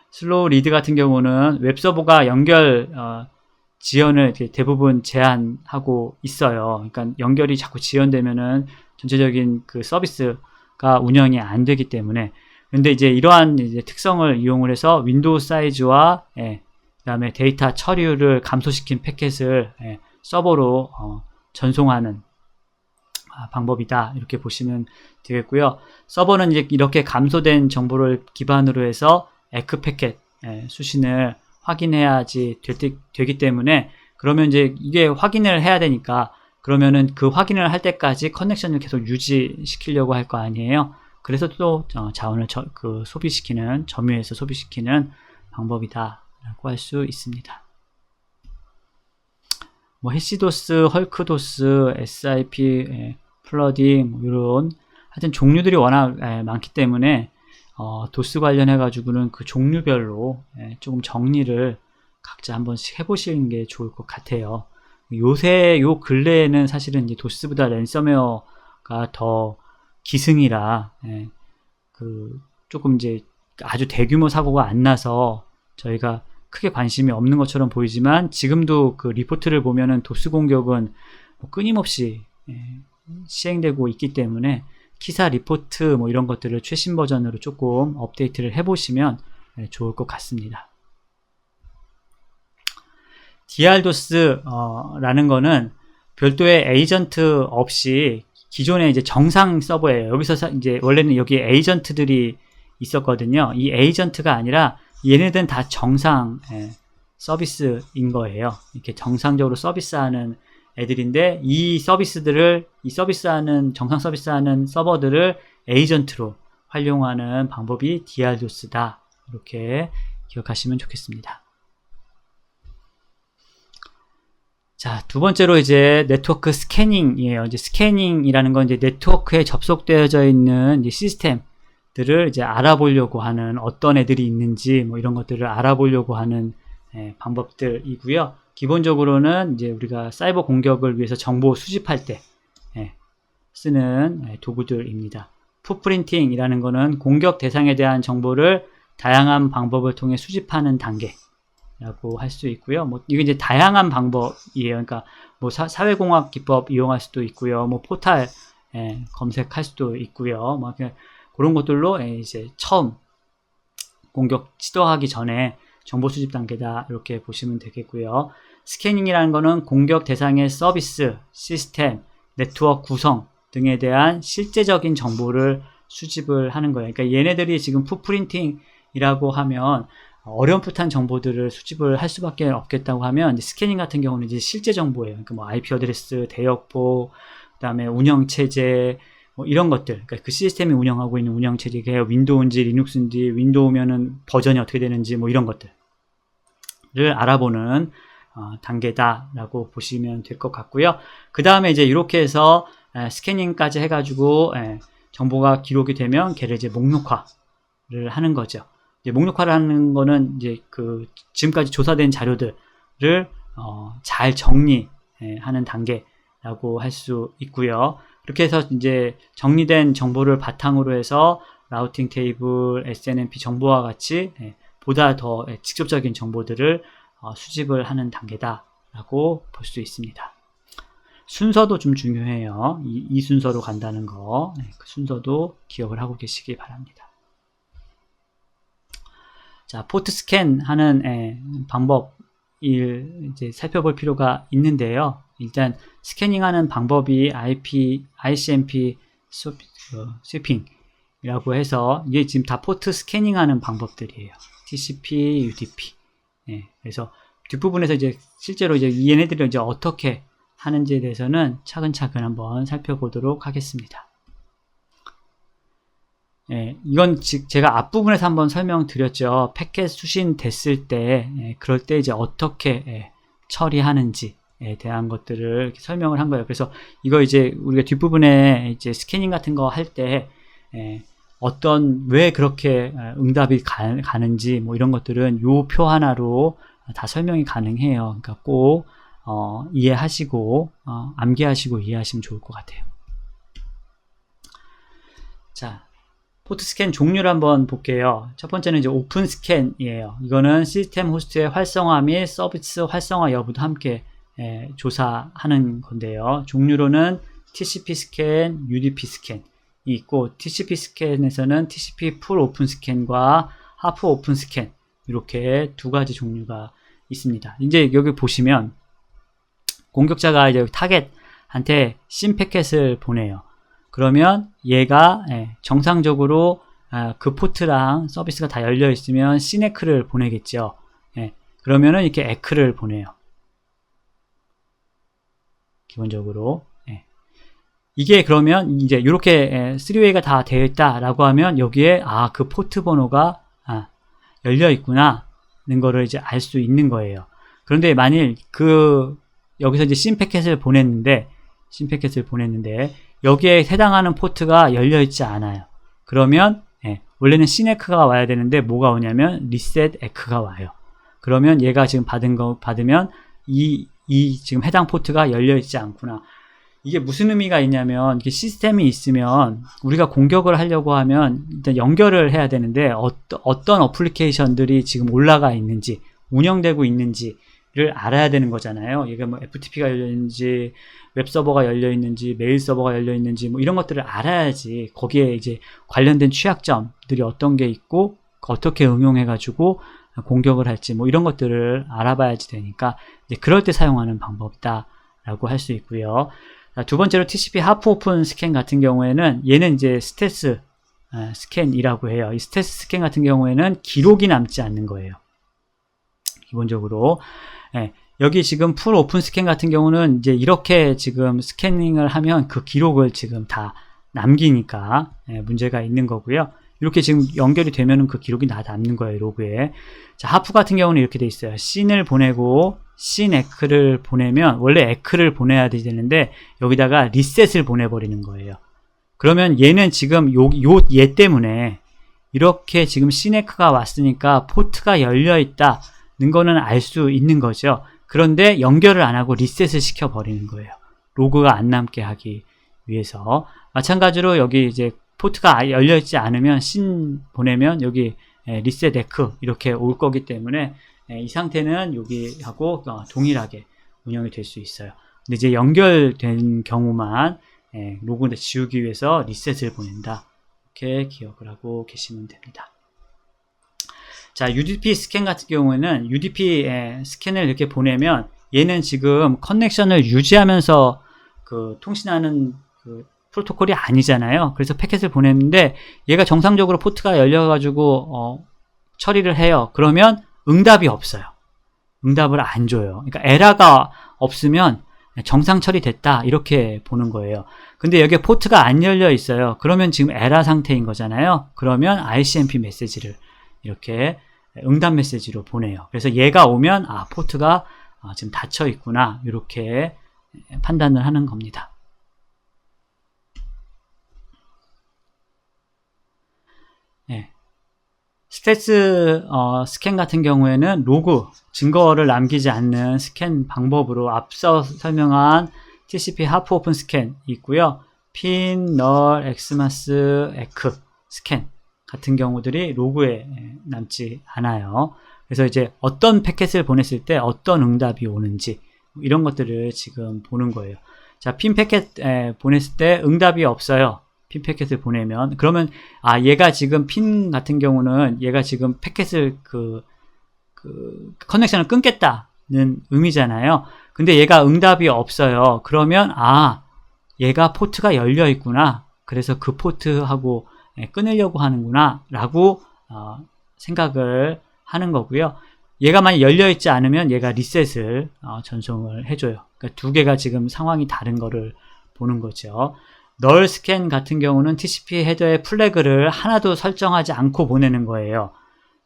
슬로우 리드 같은 경우는 웹서버가 연결 지연을 대부분 제한하고 있어요. 그러니까 연결이 자꾸 지연되면은 전체적인 그 서비스가 운영이 안 되기 때문에. 근데 이제 이러한 이제 특성을 이용을 해서 윈도우 사이즈와 그다음에 데이터 처리율을 감소시킨 패킷을 서버로 전송하는 방법이다, 이렇게 보시면 되겠고요. 서버는 이제 이렇게 감소된 정보를 기반으로 해서 에크 패킷 수신을 확인해야지 되기 때문에, 그러면 이제 이게 확인을 해야 되니까 그러면은 그 확인을 할 때까지 커넥션을 계속 유지시키려고 할 거 아니에요. 그래서 또 자원을 소비시키는, 점유해서 소비시키는 방법이다라고 할 수 있습니다. 뭐 해시도스, 헐크도스, SIP, 플러딩, 뭐 이런 하여튼 종류들이 워낙 많기 때문에 도스 관련해 가지고는 그 종류별로 조금 정리를 각자 한 번씩 해보시는 게 좋을 것 같아요. 요 근래에는 사실은 이제 도스보다 랜섬웨어가 더 기승이라 그 조금 이제 아주 대규모 사고가 안 나서 저희가 크게 관심이 없는 것처럼 보이지만, 지금도 그 리포트를 보면은 도스 공격은 뭐 끊임없이 시행되고 있기 때문에 키사 리포트 뭐 이런 것들을 최신 버전으로 조금 업데이트를 해보시면 좋을 것 같습니다. DR도스 라는 거는 별도의 에이전트 없이 기존의 이제 정상 서버예요. 여기서 이제 원래는 여기 에이전트들이 있었거든요. 이 에이전트가 아니라 얘네들은 다 정상 서비스인 거예요. 이렇게 정상적으로 서비스하는 애들인데, 정상 서비스하는 서버들을 에이전트로 활용하는 방법이 DR도스다, 이렇게 기억하시면 좋겠습니다. 자, 두 번째로 이제 네트워크 스캐닝이에요. 이제 스캐닝이라는 건 이제 네트워크에 접속되어져 있는 이제 시스템들을 이제 알아보려고 하는, 어떤 애들이 있는지 뭐 이런 것들을 알아보려고 하는 방법들이고요. 기본적으로는 이제 우리가 사이버 공격을 위해서 정보 수집할 때 쓰는 도구들입니다. 풋프린팅이라는 거는 공격 대상에 대한 정보를 다양한 방법을 통해 수집하는 단계라고 할 수 있고요. 뭐 이게 이제 다양한 방법이에요. 그러니까 뭐 사회공학 기법 이용할 수도 있고요. 뭐 포탈 검색할 수도 있고요. 뭐 그런 것들로 이제 처음 공격 시도하기 전에 정보 수집 단계다, 이렇게 보시면 되겠고요. 스캐닝이라는 거는 공격 대상의 서비스, 시스템, 네트워크 구성 등에 대한 실제적인 정보를 수집을 하는 거예요. 그러니까 얘네들이 지금 풋프린팅이라고 하면 어렴풋한 정보들을 수집을 할 수밖에 없겠다고 하면, 스캐닝 같은 경우는 이제 실제 정보예요. 그러니까 뭐 IP 어드레스, 대역보, 그다음에 운영 체제, 뭐 이런 것들, 그러니까 그 시스템이 운영하고 있는 운영 체제가 윈도우인지 리눅스인지, 윈도우면은 버전이 어떻게 되는지, 뭐 이런 것들을 알아보는 단계다라고 보시면 될 것 같고요. 그 다음에 이제 이렇게 해서 스캐닝까지 해가지고 정보가 기록이 되면 걔를 이제 목록화를 하는 거죠. 이제 목록화라는 거는 이제 그 지금까지 조사된 자료들 잘 정리하는 단계라고 할 수 있고요. 그렇게 해서 이제 정리된 정보를 바탕으로 해서 라우팅 테이블, SNMP 정보와 같이 보다 더 직접적인 정보들을 수집을 하는 단계다라고 볼 수 있습니다. 순서도 좀 중요해요. 이 순서로 간다는 거, 그 순서도 기억을 하고 계시기 바랍니다. 자, 포트 스캔하는 방법 이제 살펴볼 필요가 있는데요. 일단 스캐닝하는 방법이 ICMP 스위핑이라고 해서 이게 지금 다 포트 스캐닝하는 방법들이에요. TCP, UDP. 그래서 뒷부분에서 이제 실제로 이제 얘네들을 이제 어떻게 하는지에 대해서는 차근차근 한번 살펴보도록 하겠습니다. 이건 제가 앞부분에서 한번 설명드렸죠. 패켓 수신 됐을 때, 그럴 때 이제 어떻게 처리하는지에 대한 것들을 이렇게 설명을 한 거예요. 그래서 이거 이제 우리가 뒷부분에 이제 스캐닝 같은 거 할 때, 왜 그렇게 응답이 가는지 뭐 이런 것들은 요 표 하나로 다 설명이 가능해요. 그러니까 꼭 이해하시고 암기하시고 이해하시면 좋을 것 같아요. 자, 포트 스캔 종류를 한번 볼게요. 첫 번째는 이제 오픈 스캔이에요. 이거는 시스템 호스트의 활성화 및 서비스 활성화 여부도 함께 조사하는 건데요. 종류로는 TCP 스캔, UDP 스캔이 있고, TCP 스캔에서는 TCP 풀 오픈 스캔과 하프 오픈 스캔, 이렇게 두 가지 종류가 있습니다. 이제 여기 보시면 공격자가 이제 타겟한테 신 패켓을 보내요. 그러면 얘가 정상적으로 그 포트랑 서비스가 다 열려 있으면 시네크를 보내겠죠. 그러면은 이렇게 에크를 보내요. 기본적으로. 이게 그러면 이제 이렇게 3웨이가 다 되어 있다라고 하면 여기에 그 포트 번호가 열려 있구나는 거를 이제 알 수 있는 거예요. 그런데 만일 여기서 이제 신 패켓을 보냈는데 여기에 해당하는 포트가 열려 있지 않아요. 그러면 원래는 시네크가 와야 되는데 뭐가 오냐면 리셋 에크가 와요. 그러면 얘가 지금 받으면 이 지금 해당 포트가 열려 있지 않구나. 이게 무슨 의미가 있냐면, 이게 시스템이 있으면 우리가 공격을 하려고 하면 일단 연결을 해야 되는데 어떤 어플리케이션들이 지금 올라가 있는지, 운영되고 있는지를 알아야 되는 거잖아요. 이게 뭐 FTP가 열려 있는지, 웹서버가 열려 있는지, 메일 서버가 열려 있는지, 뭐 이런 것들을 알아야지 거기에 이제 관련된 취약점들이 어떤 게 있고 어떻게 응용해가지고 공격을 할지 뭐 이런 것들을 알아봐야지 되니까 이제 그럴 때 사용하는 방법이다라고 할 수 있고요. 두 번째로 TCP 하프 오픈 스캔 같은 경우에는 얘는 이제 스텔스 스캔이라고 해요. 이 스텔스 스캔 같은 경우에는 기록이 남지 않는 거예요. 기본적으로. 여기 지금 풀 오픈 스캔 같은 경우는 이제 이렇게 지금 스캐닝을 하면 그 기록을 지금 다 남기니까 문제가 있는 거고요. 이렇게 지금 연결이 되면은 그 기록이 다 남는 거예요, 로그에. 자, 하프 같은 경우는 이렇게 돼 있어요. 씬을 보내고 씬 에크를 보내면 원래 에크를 보내야 되는데 여기다가 리셋을 보내버리는 거예요. 그러면 얘는 지금 얘 때문에 이렇게 지금 씬 에크가 왔으니까 포트가 열려 있다는 거는 알 수 있는 거죠. 그런데 연결을 안 하고 리셋을 시켜버리는 거예요. 로그가 안 남게 하기 위해서. 마찬가지로 여기 이제 포트가 열려 있지 않으면 씬 보내면 여기 리셋 에크 이렇게 올 거기 때문에 이 상태는 여기하고 동일하게 운영이 될 수 있어요. 근데 이제 연결된 경우만 로그를 지우기 위해서 리셋을 보낸다. 이렇게 기억을 하고 계시면 됩니다. 자, UDP 스캔 같은 경우에는 UDP 스캔을 이렇게 보내면 얘는 지금 커넥션을 유지하면서 그 통신하는 그 프로토콜이 아니잖아요. 그래서 패켓을 보냈는데 얘가 정상적으로 포트가 열려가지고 처리를 해요. 그러면 응답이 없어요. 응답을 안 줘요. 그러니까 에러가 없으면 정상 처리됐다 이렇게 보는 거예요. 근데 여기에 포트가 안 열려 있어요. 그러면 지금 에러 상태인 거잖아요. 그러면 ICMP 메시지를 이렇게 응답 메시지로 보내요. 그래서 얘가 오면 포트가 지금 닫혀 있구나 이렇게 판단을 하는 겁니다. 스탯스 스캔 같은 경우에는 로그, 증거를 남기지 않는 스캔 방법으로 앞서 설명한 TCP 하프 오픈 스캔이 있고요. 핀, 널, 엑스마스, 에크 스캔 같은 경우들이 로그에 남지 않아요. 그래서 이제 어떤 패켓을 보냈을 때 어떤 응답이 오는지 이런 것들을 지금 보는 거예요. 자, 핀 패켓 보냈을 때 응답이 없어요. 핀 패켓을 보내면 그러면 얘가 지금 핀 같은 경우는 얘가 지금 패켓을 커넥션을 끊겠다는 의미잖아요. 근데 얘가 응답이 없어요. 그러면 얘가 포트가 열려 있구나. 그래서 그 포트하고 끊으려고 하는구나 라고 생각을 하는 거고요. 얘가 만약 열려 있지 않으면 얘가 리셋을 전송을 해줘요. 그러니까 두 개가 지금 상황이 다른 거를 보는 거죠. 널 스캔 같은 경우는 TCP 헤더의 플래그를 하나도 설정하지 않고 보내는 거예요.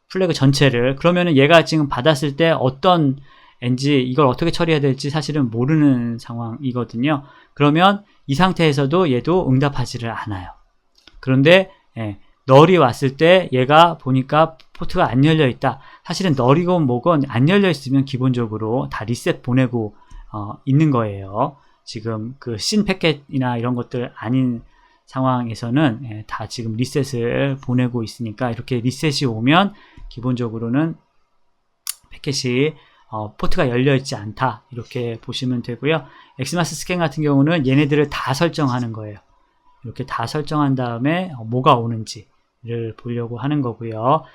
플래그 전체를. 그러면은 얘가 지금 받았을 때 어떤 NG 이걸 어떻게 처리해야 될지 사실은 모르는 상황이거든요. 그러면 이 상태에서도 얘도 응답하지를 않아요. 그런데 널이 왔을 때 얘가 보니까 포트가 안 열려 있다. 사실은 널이건 뭐건 안 열려 있으면 기본적으로 다 리셋 보내고 있는 거예요. 지금 그 신 패켓이나 이런 것들 아닌 상황에서는 다 지금 리셋을 보내고 있으니까 이렇게 리셋이 오면 기본적으로는 패켓이 포트가 열려 있지 않다 이렇게 보시면 되고요. 엑스마스 스캔 같은 경우는 얘네들을 다 설정하는 거예요. 이렇게 다 설정한 다음에 뭐가 오는지를 보려고 하는 거고요.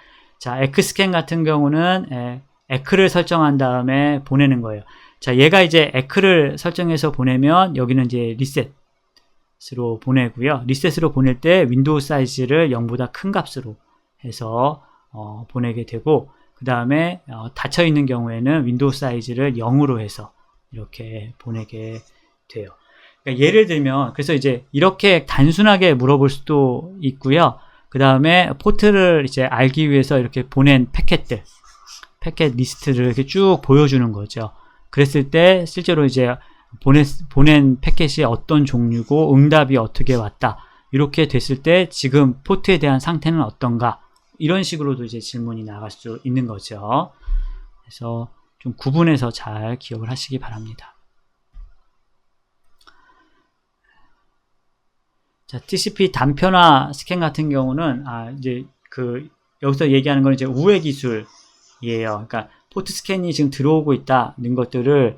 자, 에크 스캔 같은 경우는 에크를 설정한 다음에 보내는 거예요. 자, 얘가 이제 에크를 설정해서 보내면 여기는 이제 리셋으로 보내고요. 리셋으로 보낼 때 윈도우 사이즈를 0보다 큰 값으로 해서 보내게 되고, 그 다음에 닫혀 있는 경우에는 윈도우 사이즈를 0으로 해서 이렇게 보내게 돼요. 그러니까 예를 들면 그래서 이제 이렇게 단순하게 물어볼 수도 있고요. 그 다음에 포트를 이제 알기 위해서 이렇게 보낸 패켓 리스트를 이렇게 쭉 보여주는 거죠. 그랬을 때 실제로 이제 보낸 패켓이 어떤 종류고 응답이 어떻게 왔다. 이렇게 됐을 때 지금 포트에 대한 상태는 어떤가. 이런 식으로도 이제 질문이 나갈 수 있는 거죠. 그래서 좀 구분해서 잘 기억을 하시기 바랍니다. 자, TCP 단편화 스캔 같은 경우는 이제 여기서 얘기하는 건 이제 우회 기술이에요. 그러니까 포트 스캔이 지금 들어오고 있다는 것들을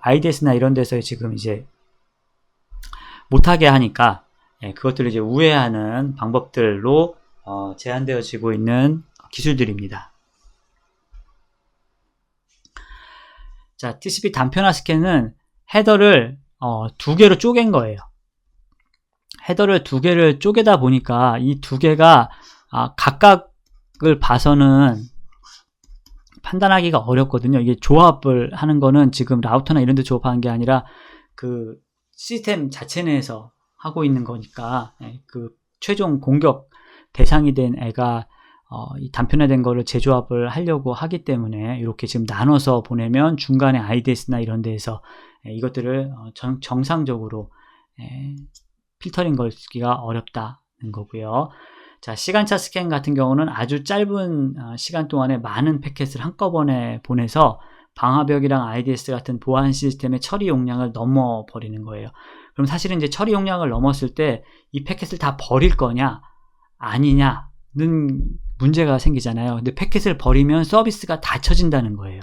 IDS나 이런 데서 지금 이제 못하게 하니까 그것들을 이제 우회하는 방법들로 제한되어지고 있는 기술들입니다. 자, TCP 단편화 스캔은 헤더를 두 개로 쪼갠 거예요. 헤더를 두 개를 쪼개다 보니까 이 두 개가 각각을 봐서는 판단하기가 어렵거든요. 이게 조합을 하는 거는 지금 라우터나 이런 데 조합하는 게 아니라 그 시스템 자체 내에서 하고 있는 거니까 그 최종 공격 대상이 된 애가 이 단편화된 거를 재조합을 하려고 하기 때문에 이렇게 지금 나눠서 보내면 중간에 IDS나 이런 데에서 이것들을 정상적으로 필터링 걸기가 어렵다는 거고요. 자, 시간차 스캔 같은 경우는 아주 짧은 시간 동안에 많은 패켓을 한꺼번에 보내서 방화벽이랑 IDS 같은 보안 시스템의 처리 용량을 넘어버리는 거예요. 그럼 사실은 이제 처리 용량을 넘었을 때 이 패켓을 다 버릴 거냐 아니냐는 문제가 생기잖아요. 근데 패켓을 버리면 서비스가 닫혀진다는 거예요.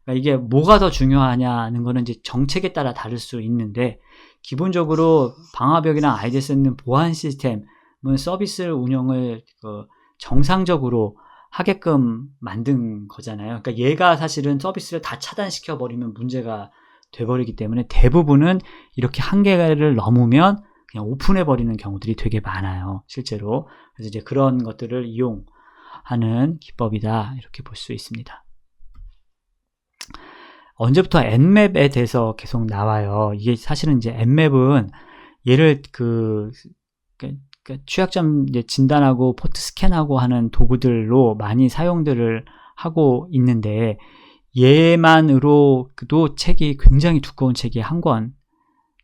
그러니까 이게 뭐가 더 중요하냐는 거는 이제 정책에 따라 다를 수 있는데, 기본적으로 방화벽이나 IDS는 보안 시스템은 서비스 운영을 정상적으로 하게끔 만든 거잖아요. 그러니까 얘가 사실은 서비스를 다 차단시켜 버리면 문제가 돼버리기 때문에 대부분은 이렇게 한계를 넘으면 그냥 오픈해 버리는 경우들이 되게 많아요, 실제로. 그래서 이제 그런 것들을 이용하는 기법이다, 이렇게 볼 수 있습니다. 언제부터 엔맵에 대해서 계속 나와요. 이게 사실은 이제 엔맵은 얘를 취약점 이제 진단하고 포트 스캔하고 하는 도구들로 많이 사용들을 하고 있는데, 얘만으로도 책이 굉장히 두꺼운 책이 한 권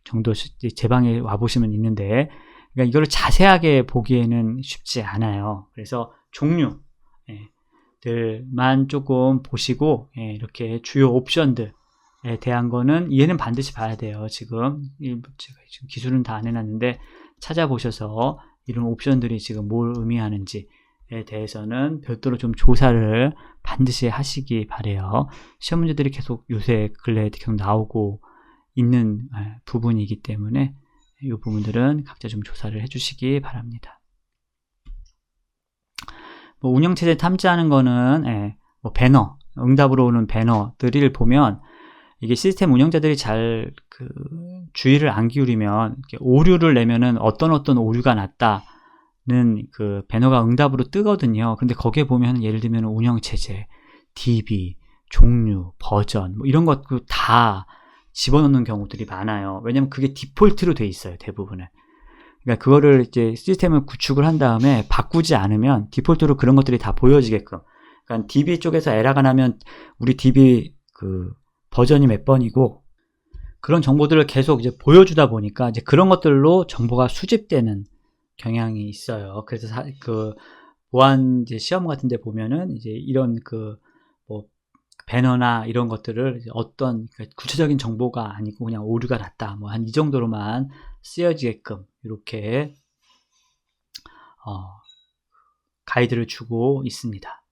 정도 제 방에 와보시면 있는데, 그러니까 이거를 자세하게 보기에는 쉽지 않아요. 그래서 종류, 들만 조금 보시고 이렇게 주요 옵션들에 대한 거는 얘는 반드시 봐야 돼요. 지금 제가 지금 기술은 다 안 해놨는데 찾아보셔서 이런 옵션들이 지금 뭘 의미하는지에 대해서는 별도로 좀 조사를 반드시 하시기 바래요. 시험 문제들이 계속 요새 근래에 계속 나오고 있는 부분이기 때문에 이 부분들은 각자 좀 조사를 해주시기 바랍니다. 뭐 운영체제 탐지하는 거는 뭐 배너, 응답으로 오는 배너들을 보면 이게 시스템 운영자들이 잘 주의를 안 기울이면 오류를 내면은 어떤 오류가 났다는 그 배너가 응답으로 뜨거든요. 근데 거기에 보면 예를 들면 운영체제, DB, 종류, 버전 뭐 이런 것도 다 집어넣는 경우들이 많아요. 왜냐면 그게 디폴트로 돼 있어요, 대부분은. 그러니까 그거를 이제 시스템을 구축을 한 다음에 바꾸지 않으면 디폴트로 그런 것들이 다 보여지게끔. 그러니까 DB 쪽에서 에러가 나면 우리 DB 그 버전이 몇 번이고 그런 정보들을 계속 이제 보여주다 보니까 이제 그런 것들로 정보가 수집되는 경향이 있어요. 그래서 그 보안 이제 시험 같은 데 보면은 이제 이런 뭐 배너나 이런 것들을 어떤 구체적인 정보가 아니고 그냥 오류가 났다. 뭐 한 이 정도로만 쓰여지게끔 이렇게 가이드를 주고 있습니다.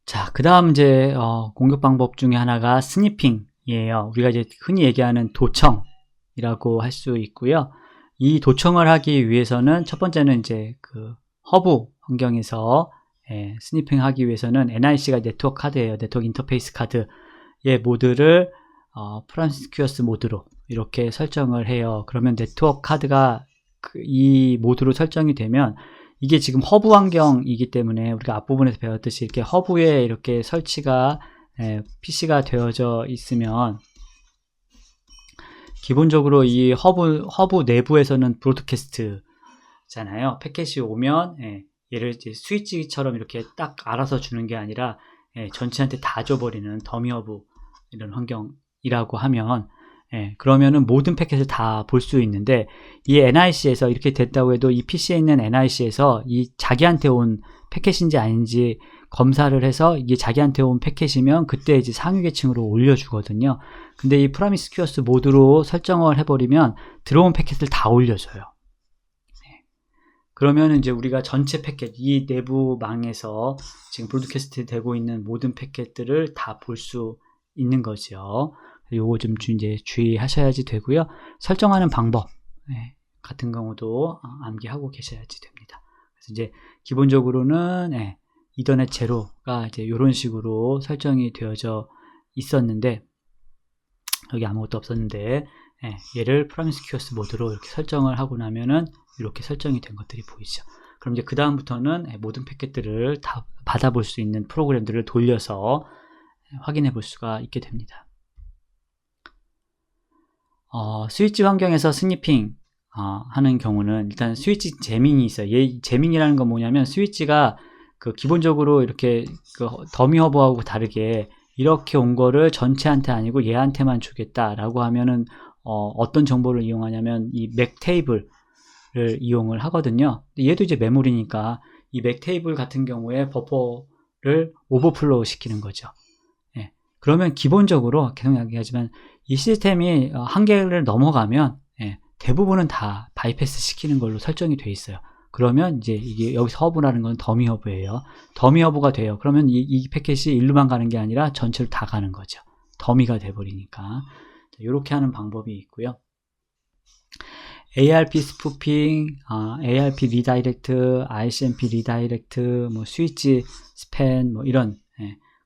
자, 그 다음 이제 공격 방법 중에 하나가 스니핑이에요. 우리가 이제 흔히 얘기하는 도청이라고 할 수 있고요. 이 도청을 하기 위해서는 첫 번째는 이제 그 허브 환경에서 스니핑 하기 위해서는 NIC가 네트워크 카드예요. 네트워크 인터페이스 카드의 모드를 프로미스큐어스 모드로 이렇게 설정을 해요. 그러면 네트워크 카드가 이 모드로 설정이 되면 이게 지금 허브 환경이기 때문에 우리가 앞부분에서 배웠듯이 이렇게 허브에 이렇게 설치가 PC가 되어져 있으면 기본적으로 이 허브 내부에서는 브로드캐스트잖아요. 패킷이 오면 얘를 이제 스위치처럼 이렇게 딱 알아서 주는 게 아니라 전체한테 다 줘버리는 더미 허브 이런 환경이라고 하면 그러면은 모든 패킷을 다 볼 수 있는데 이 NIC에서 이렇게 됐다고 해도 이 PC에 있는 NIC에서 이 자기한테 온 패킷인지 아닌지 검사를 해서 이게 자기한테 온 패킷이면 그때 이제 상위 계층으로 올려주거든요. 근데 이 프로미스큐어스 모드로 설정을 해버리면 들어온 패킷을 다 올려줘요. 그러면 이제 우리가 전체 패킷, 이 내부 망에서 지금 브로드캐스트 되고 있는 모든 패킷들을 다 볼 수 있는 거죠. 요거 좀 이제 주의하셔야지 되고요. 설정하는 방법 같은 경우도 암기하고 계셔야지 됩니다. 그래서 이제 기본적으로는 이더넷 제로가 이제 이런 식으로 설정이 되어져 있었는데 여기 아무것도 없었는데 얘를 프로미스큐어스 모드로 이렇게 설정을 하고 나면은 이렇게 설정이 된 것들이 보이죠. 그럼 이제 그 다음부터는 모든 패킷들을 다 받아볼 수 있는 프로그램들을 돌려서 확인해 볼 수가 있게 됩니다. 스위치 환경에서 스니핑 하는 경우는 일단 스위치 제밍이 있어요. 제밍이라는 건 뭐냐면 스위치가 기본적으로 이렇게 더미 허브하고 다르게 이렇게 온 거를 전체한테 아니고 얘한테만 주겠다라고 하면은 어떤 정보를 이용하냐면 이 맥 테이블을 이용을 하거든요. 얘도 이제 메모리니까 이 맥 테이블 같은 경우에 버퍼를 오버플로우 시키는 거죠. 그러면 기본적으로 계속 이야기하지만 이 시스템이 한계를 넘어가면 대부분은 다 바이패스 시키는 걸로 설정이 돼 있어요. 그러면 이제 이게 여기서 허브라는 건 더미 허브예요. 더미 허브가 돼요. 그러면 이 패킷이 일루만 가는 게 아니라 전체로 다 가는 거죠. 더미가 돼버리니까. 이렇게 하는 방법이 있고요. ARP 스푸핑, ARP 리다이렉트, ICMP 리다이렉트, 뭐 스위치 스팬, 뭐 이런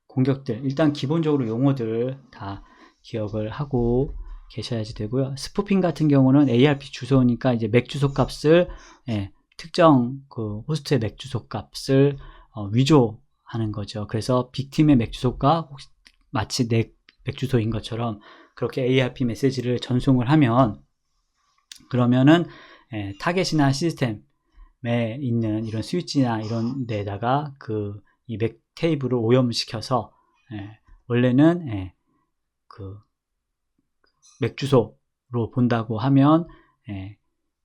공격들, 일단 기본적으로 용어들 다 기억을 하고 계셔야지 되고요. 스푸핑 같은 경우는 ARP 주소니까 이제 맥 주소 값을 특정 호스트의 맥 주소 값을 위조하는 거죠. 그래서 빅팀의 맥 주소가 마치 내 맥 주소인 것처럼 그렇게 ARP 메시지를 전송을 하면 그러면은 타겟이나 시스템에 있는 이런 스위치나 이런 데다가 이 맥 테이블을 오염시켜서 원래는 맥 주소로 본다고 하면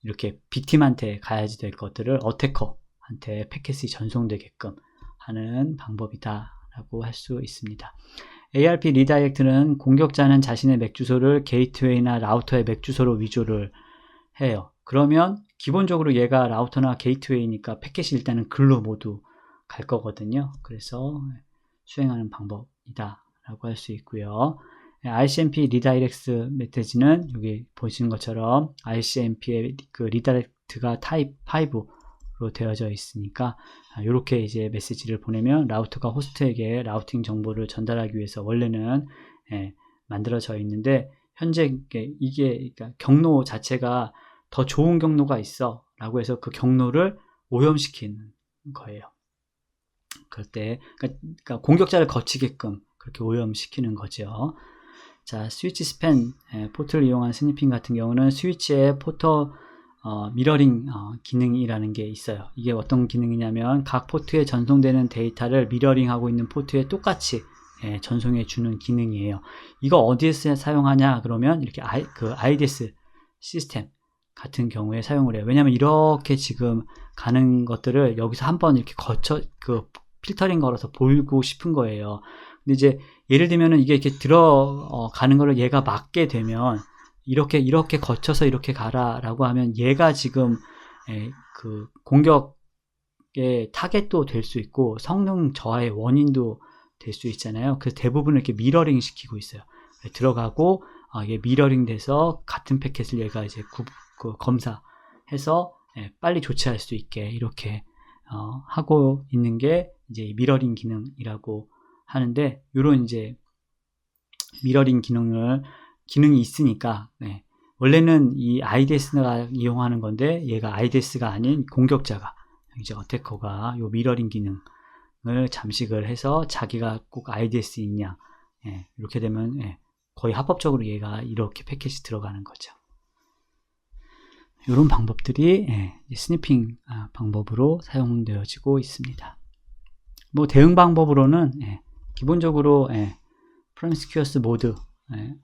이렇게 빅팀한테 가야지 될 것들을 어태커한테 패킷이 전송되게끔 하는 방법이다 라고 할 수 있습니다. ARP 리다이렉트는 공격자는 자신의 맥 주소를 게이트웨이나 라우터의 맥 주소로 위조를 해요. 그러면 기본적으로 얘가 라우터나 게이트웨이니까 패킷이 일단은 글로 모두 갈 거거든요. 그래서 수행하는 방법이다 라고 할 수 있고요. ICMP 리다이렉트 메시지는 여기 보시는 것처럼 ICMP의 그 리다이렉트가 타입 5로 되어져 있으니까 이렇게 이제 메시지를 보내면 라우터가 호스트에게 라우팅 정보를 전달하기 위해서 원래는 만들어져 있는데 현재 이게 그러니까 경로 자체가 더 좋은 경로가 있어 라고 해서 그 경로를 오염시키는 거예요. 그럴 때 그러니까 공격자를 거치게끔 그렇게 오염시키는 거죠. 자, 스위치 스팬 포트를 이용한 스니핑 같은 경우는 스위치에 포터 미러링 기능이라는 게 있어요. 이게 어떤 기능이냐면 각 포트에 전송되는 데이터를 미러링하고 있는 포트에 똑같이 전송해 주는 기능이에요. 이거 어디에서 사용하냐 그러면 이렇게 IDS 시스템 같은 경우에 사용을 해요. 왜냐하면 이렇게 지금 가는 것들을 여기서 한번 이렇게 거쳐 필터링 걸어서 보이고 싶은 거예요. 근데 이제 예를 들면은 이게 이렇게 들어가는 거를 얘가 막게 되면 이렇게 거쳐서 이렇게 가라라고 하면 얘가 지금 그 공격의 타겟도 될 수 있고 성능 저하의 원인도 될 수 있잖아요. 그래서 대부분 이렇게 미러링 시키고 있어요. 들어가고 이게 미러링 돼서 같은 패킷을 얘가 이제 검사해서 빨리 조치할 수 있게 이렇게 하고 있는 게 이제 미러링 기능이라고 하는데, 요런 이제 미러링 기능이 있으니까 원래는 이 IDS가 이용하는 건데 얘가 IDS가 아닌 공격자가 이제 어태커가 요 미러링 기능을 잠식을 해서 자기가 꼭 IDS 있냐 이렇게 되면 거의 합법적으로 얘가 이렇게 패킷이 들어가는 거죠. 이런 방법들이 스니핑 방법으로 사용되어지고 있습니다. 뭐 대응 방법으로는 기본적으로 프로미스큐어스 모드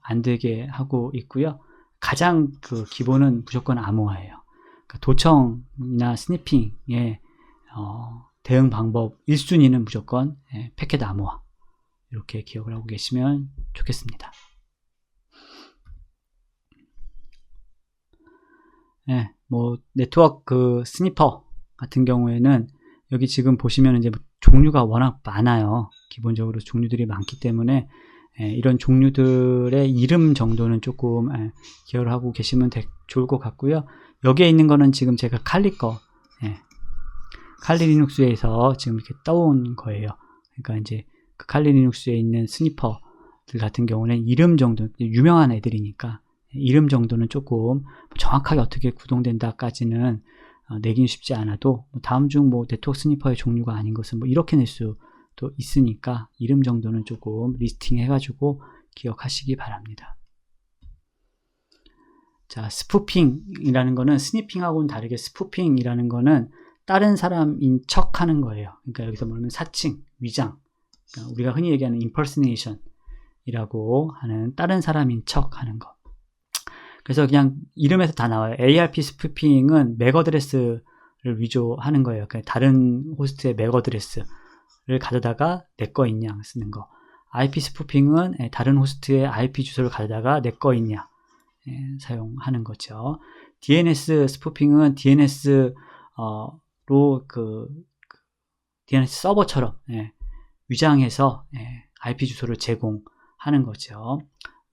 안 되게 하고 있고요. 가장 그 기본은 무조건 암호화예요. 그러니까 도청이나 스니핑의 대응 방법 1순위는 무조건 패킷 암호화. 이렇게 기억을 하고 계시면 좋겠습니다. 뭐 네트워크 스니퍼 같은 경우에는 여기 지금 보시면 이제 종류가 워낙 많아요. 기본적으로 종류들이 많기 때문에 이런 종류들의 이름 정도는 조금 기억을 하고 계시면 좋을 것 같고요. 여기에 있는 거는 지금 제가 칼리 리눅스에서 지금 이렇게 떠온 거예요. 그러니까 이제 그 칼리 리눅스에 있는 스니퍼들 같은 경우는 이름 정도, 유명한 애들이니까 이름 정도는 조금 정확하게 어떻게 구동된다까지는 내긴 쉽지 않아도 다음 중 뭐 네트워크 스니퍼의 종류가 아닌 것은 뭐 이렇게 낼 수도 있으니까 이름 정도는 조금 리스팅 해가지고 기억하시기 바랍니다. 자, 스푸핑이라는 거는 스니핑하고는 다르게 스푸핑이라는 거는 다른 사람인 척 하는 거예요. 그러니까 여기서 뭐냐면 사칭, 위장, 그러니까 우리가 흔히 얘기하는 impersonation이라고 하는 다른 사람인 척 하는 거. 그래서 그냥 이름에서 다 나와요. ARP 스푸핑은 맥 어드레스를 위조하는 거예요. 그러니까 다른 호스트의 맥 어드레스를 가져다가 내 거 있냐 쓰는 거. IP 스푸핑은 다른 호스트의 IP 주소를 가져다가 내 거 있냐 사용하는 거죠. DNS 스푸핑은 DNS로 DNS 서버처럼 위장해서 IP 주소를 제공하는 거죠.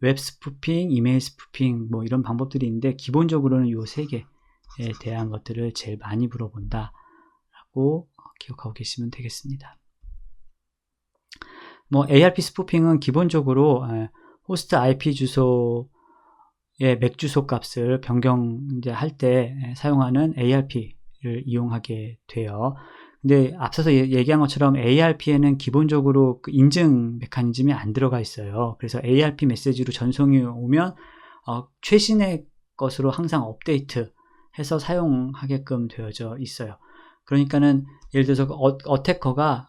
웹 스푸핑, 이메일 스푸핑 뭐 이런 방법들이 있는데 기본적으로는 이 세 개에 대한 것들을 제일 많이 물어본다 라고 기억하고 계시면 되겠습니다. 뭐 ARP 스푸핑은 기본적으로 호스트 IP 주소의 맥 주소 값을 변경할 때 사용하는 ARP를 이용하게 돼요. 근데 앞서서 얘기한 것처럼 ARP에는 기본적으로 그 인증 메커니즘이 안 들어가 있어요. 그래서 ARP 메시지로 전송이 오면 최신의 것으로 항상 업데이트해서 사용하게끔 되어져 있어요. 그러니까는 예를 들어서 어태커가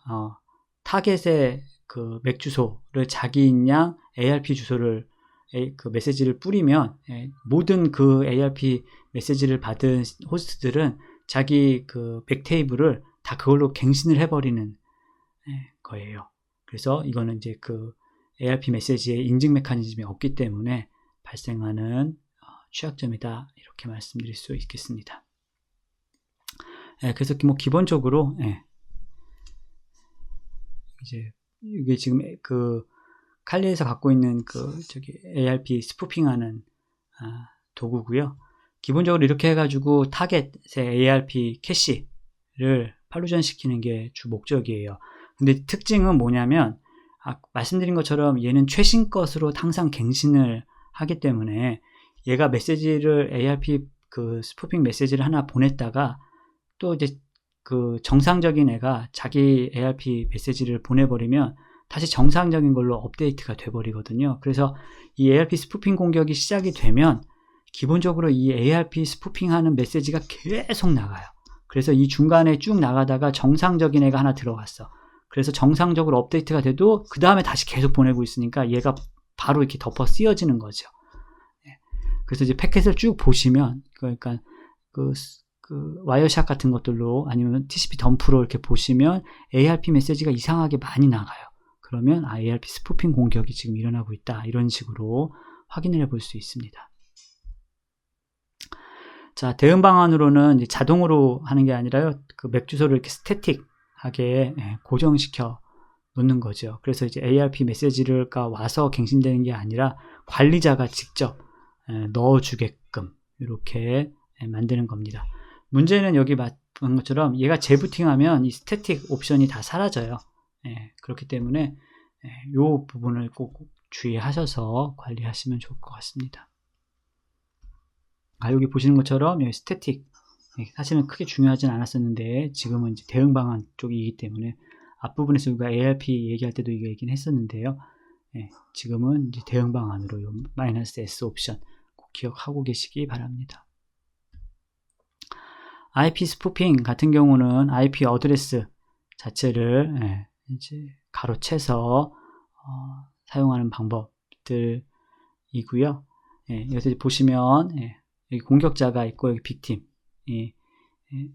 타겟의 그 맥 주소를 자기인 양 ARP 주소를 그 메시지를 뿌리면 모든 그 ARP 메시지를 받은 호스트들은 자기 그 백테이블을 다 그걸로 갱신을 해버리는 거예요. 그래서 이거는 이제 그 ARP 메시지에 인증 메커니즘이 없기 때문에 발생하는 취약점이다, 이렇게 말씀드릴 수 있겠습니다. 그래서 뭐 기본적으로 이제 이게 지금 그 칼리에서 갖고 있는 그 ARP 스푸핑하는 도구고요. 기본적으로 이렇게 해가지고 타겟의 ARP 캐시를 팔로전 시키는 게 주 목적이에요. 근데 특징은 뭐냐면 말씀드린 것처럼 얘는 최신 것으로 항상 갱신을 하기 때문에 얘가 메시지를 ARP 그 스푸핑 메시지를 하나 보냈다가 또 이제 그 정상적인 애가 자기 ARP 메시지를 보내버리면 다시 정상적인 걸로 업데이트가 돼버리거든요. 그래서 이 ARP 스푸핑 공격이 시작이 되면 기본적으로 이 ARP 스푸핑하는 메시지가 계속 나가요. 그래서 이 중간에 쭉 나가다가 정상적인 애가 하나 들어갔어. 그래서 정상적으로 업데이트가 돼도 그 다음에 다시 계속 보내고 있으니까 얘가 바로 이렇게 덮어 씌워지는 거죠. 그래서 이제 패킷을 쭉 보시면, 그러니까 그 와이어샷 같은 것들로 아니면 TCP 덤프로 이렇게 보시면 ARP 메시지가 이상하게 많이 나가요. 그러면 ARP 스푸핑 공격이 지금 일어나고 있다, 이런 식으로 확인을 해볼 수 있습니다. 자, 대응 방안으로는 이제 자동으로 하는 게 아니라요, 그 맥 주소를 이렇게 스태틱하게 고정시켜 놓는 거죠. 그래서 이제 ARP 메시지가 와서 갱신되는 게 아니라 관리자가 직접 넣어주게끔 이렇게 만드는 겁니다. 문제는 여기 본 것처럼 얘가 재부팅하면 이 스태틱 옵션이 다 사라져요. 그렇기 때문에 이 부분을 꼭 주의하셔서 관리하시면 좋을 것 같습니다. 여기 보시는 것처럼 여기 스태틱, 사실은 크게 중요하진 않았었는데 지금은 이제 대응 방안 쪽이기 때문에 앞부분에서 우리가 ARP 얘기할 때도 이거 얘기는 했었는데요. 지금은 이제 대응 방안으로 이 -S 옵션 꼭 기억하고 계시기 바랍니다. IP 스푸핑 같은 경우는 IP 어드레스 자체를 이제 가로채서 사용하는 방법들이고요. 여기서 보시면 여기 공격자가 있고 여기 빅팀이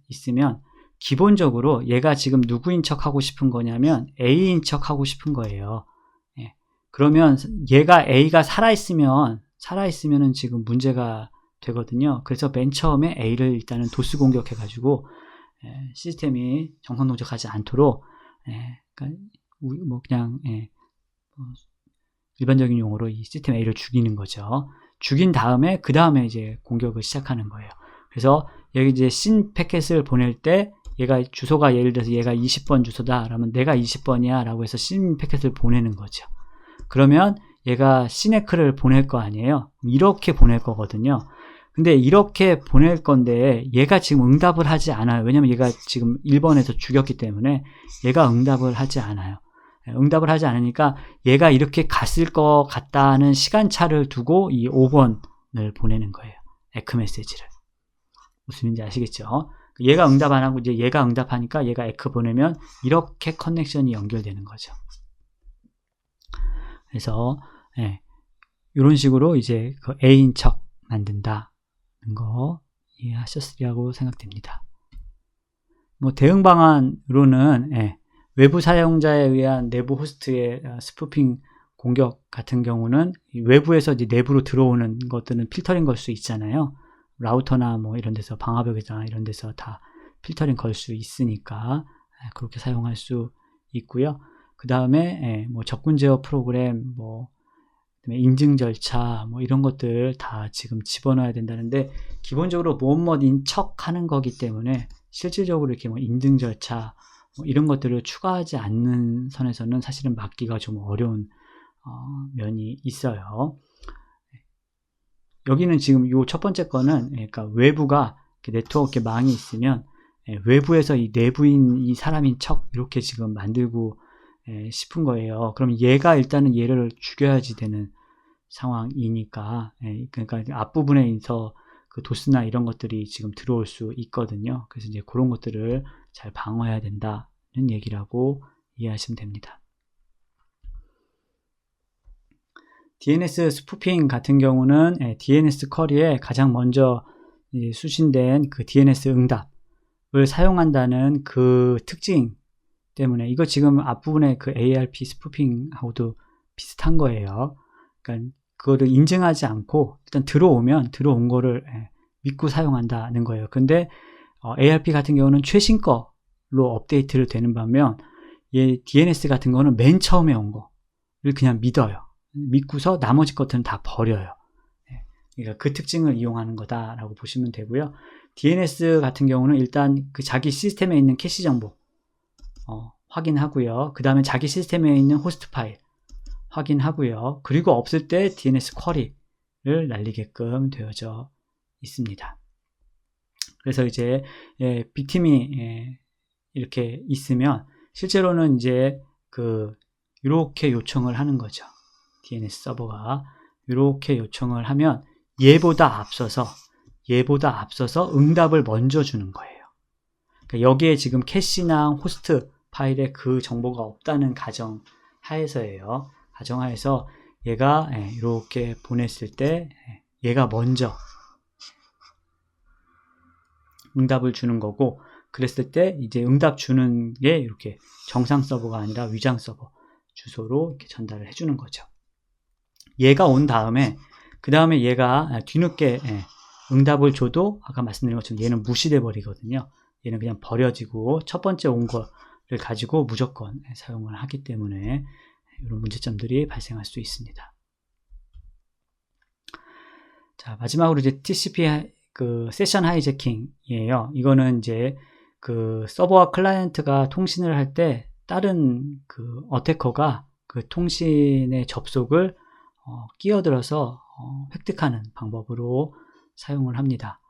있으면 기본적으로 얘가 지금 누구인 척 하고 싶은 거냐면 A인 척 하고 싶은 거예요. 그러면 얘가 A가 살아있으면은 지금 문제가 되거든요. 그래서 맨 처음에 A를 일단은 도스 공격해가지고 시스템이 정상 동작하지 않도록 그러니까 뭐 그냥 일반적인 용어로 이 시스템 A를 죽이는 거죠. 죽인 다음에 그 다음에 이제 공격을 시작하는 거예요. 그래서 여기 이제 신 패켓을 보낼 때 얘가 주소가 예를 들어서 얘가 20번 주소다 그러면 내가 20번이야 라고 해서 신 패켓을 보내는 거죠. 그러면 얘가 시네크를 보낼 거 아니에요. 이렇게 보낼 거거든요. 근데 이렇게 보낼 건데 얘가 지금 응답을 하지 않아요. 왜냐면 얘가 지금 1번에서 죽였기 때문에 얘가 응답을 하지 않아요. 응답을 하지 않으니까 얘가 이렇게 갔을 것 같다는 시간차를 두고 이 5번을 보내는 거예요. 에크 메시지를. 무슨 말인지 아시겠죠? 얘가 응답 안 하고 이제 얘가 응답하니까 얘가 에크 보내면 이렇게 커넥션이 연결되는 거죠. 그래서 이런 식으로 이제 그 A인 척 만든다는 거 이해하셨으리라고 생각됩니다. 뭐 대응 방안으로는 외부 사용자에 의한 내부 호스트의 스푸핑 공격 같은 경우는 외부에서 이제 내부로 들어오는 것들은 필터링 걸 수 있잖아요. 라우터나 뭐 이런 데서 방화벽이나 이런 데서 다 필터링 걸 수 있으니까 그렇게 사용할 수 있고요. 그 다음에 뭐 접근 제어 프로그램, 뭐 인증 절차, 뭐 이런 것들 다 지금 집어넣어야 된다는데 기본적으로 뭐인 척하는 거기 때문에 실질적으로 이렇게 뭐 인증 절차 뭐 이런 것들을 추가하지 않는 선에서는 사실은 막기가 좀 어려운 면이 있어요. 여기는 지금 이 첫 번째 거는 그러니까 외부가 네트워크 망이 있으면 외부에서 이 내부인 이 사람인 척 이렇게 지금 만들고 싶은 거예요. 그럼 얘가 일단은 얘를 죽여야지 되는 상황이니까 그러니까 앞부분에서 그 도스나 이런 것들이 지금 들어올 수 있거든요. 그래서 이제 그런 것들을 잘 방어해야 된다는 얘기라고 이해하시면 됩니다. DNS 스푸핑 같은 경우는 DNS 쿼리에 가장 먼저 수신된 그 DNS 응답을 사용한다는 그 특징 때문에, 이거 지금 앞부분에 그 ARP 스푸핑하고도 비슷한 거예요. 그러니까 그거를 인증하지 않고 일단 들어온 거를 믿고 사용한다는 거예요. 근데 ARP 같은 경우는 최신 거로 업데이트를 되는 반면 DNS 같은 거는 맨 처음에 온 거를 그냥 믿고서 나머지 것들은 다 버려요. 그러니까 그 특징을 이용하는 거다라고 보시면 되고요. DNS 같은 경우는 일단 그 자기 시스템에 있는 캐시 정보 확인하고요. 그 다음에 자기 시스템에 있는 호스트 파일 확인하고요. 그리고 없을 때 DNS 쿼리를 날리게끔 되어져 있습니다. 그래서 이제 빅팀이 이렇게 있으면 실제로는 이제 이렇게 요청을 하는 거죠. DNS 서버가 이렇게 요청을 하면 얘보다 앞서서 응답을 먼저 주는 거예요. 그러니까 여기에 지금 캐시나 호스트 파일에 그 정보가 없다는 가정하에서예요. 가정하에서 얘가 이렇게 보냈을 때 얘가 먼저 응답을 주는 거고, 그랬을 때 이제 응답 주는 게 이렇게 정상 서버가 아니라 위장 서버 주소로 이렇게 전달을 해주는 거죠. 얘가 온 다음에 그 다음에 얘가 뒤늦게 응답을 줘도 아까 말씀드린 것처럼 얘는 무시돼 버리거든요. 얘는 그냥 버려지고 첫 번째 온 거를 가지고 무조건 사용을 하기 때문에 이런 문제점들이 발생할 수 있습니다. 자, 마지막으로 이제 TCP 그 세션 하이제킹이에요. 이거는 이제 그 서버와 클라이언트가 통신을 할 때 다른 그 어태커가 그 통신의 접속을 끼어들어서 획득하는 방법으로 사용을 합니다.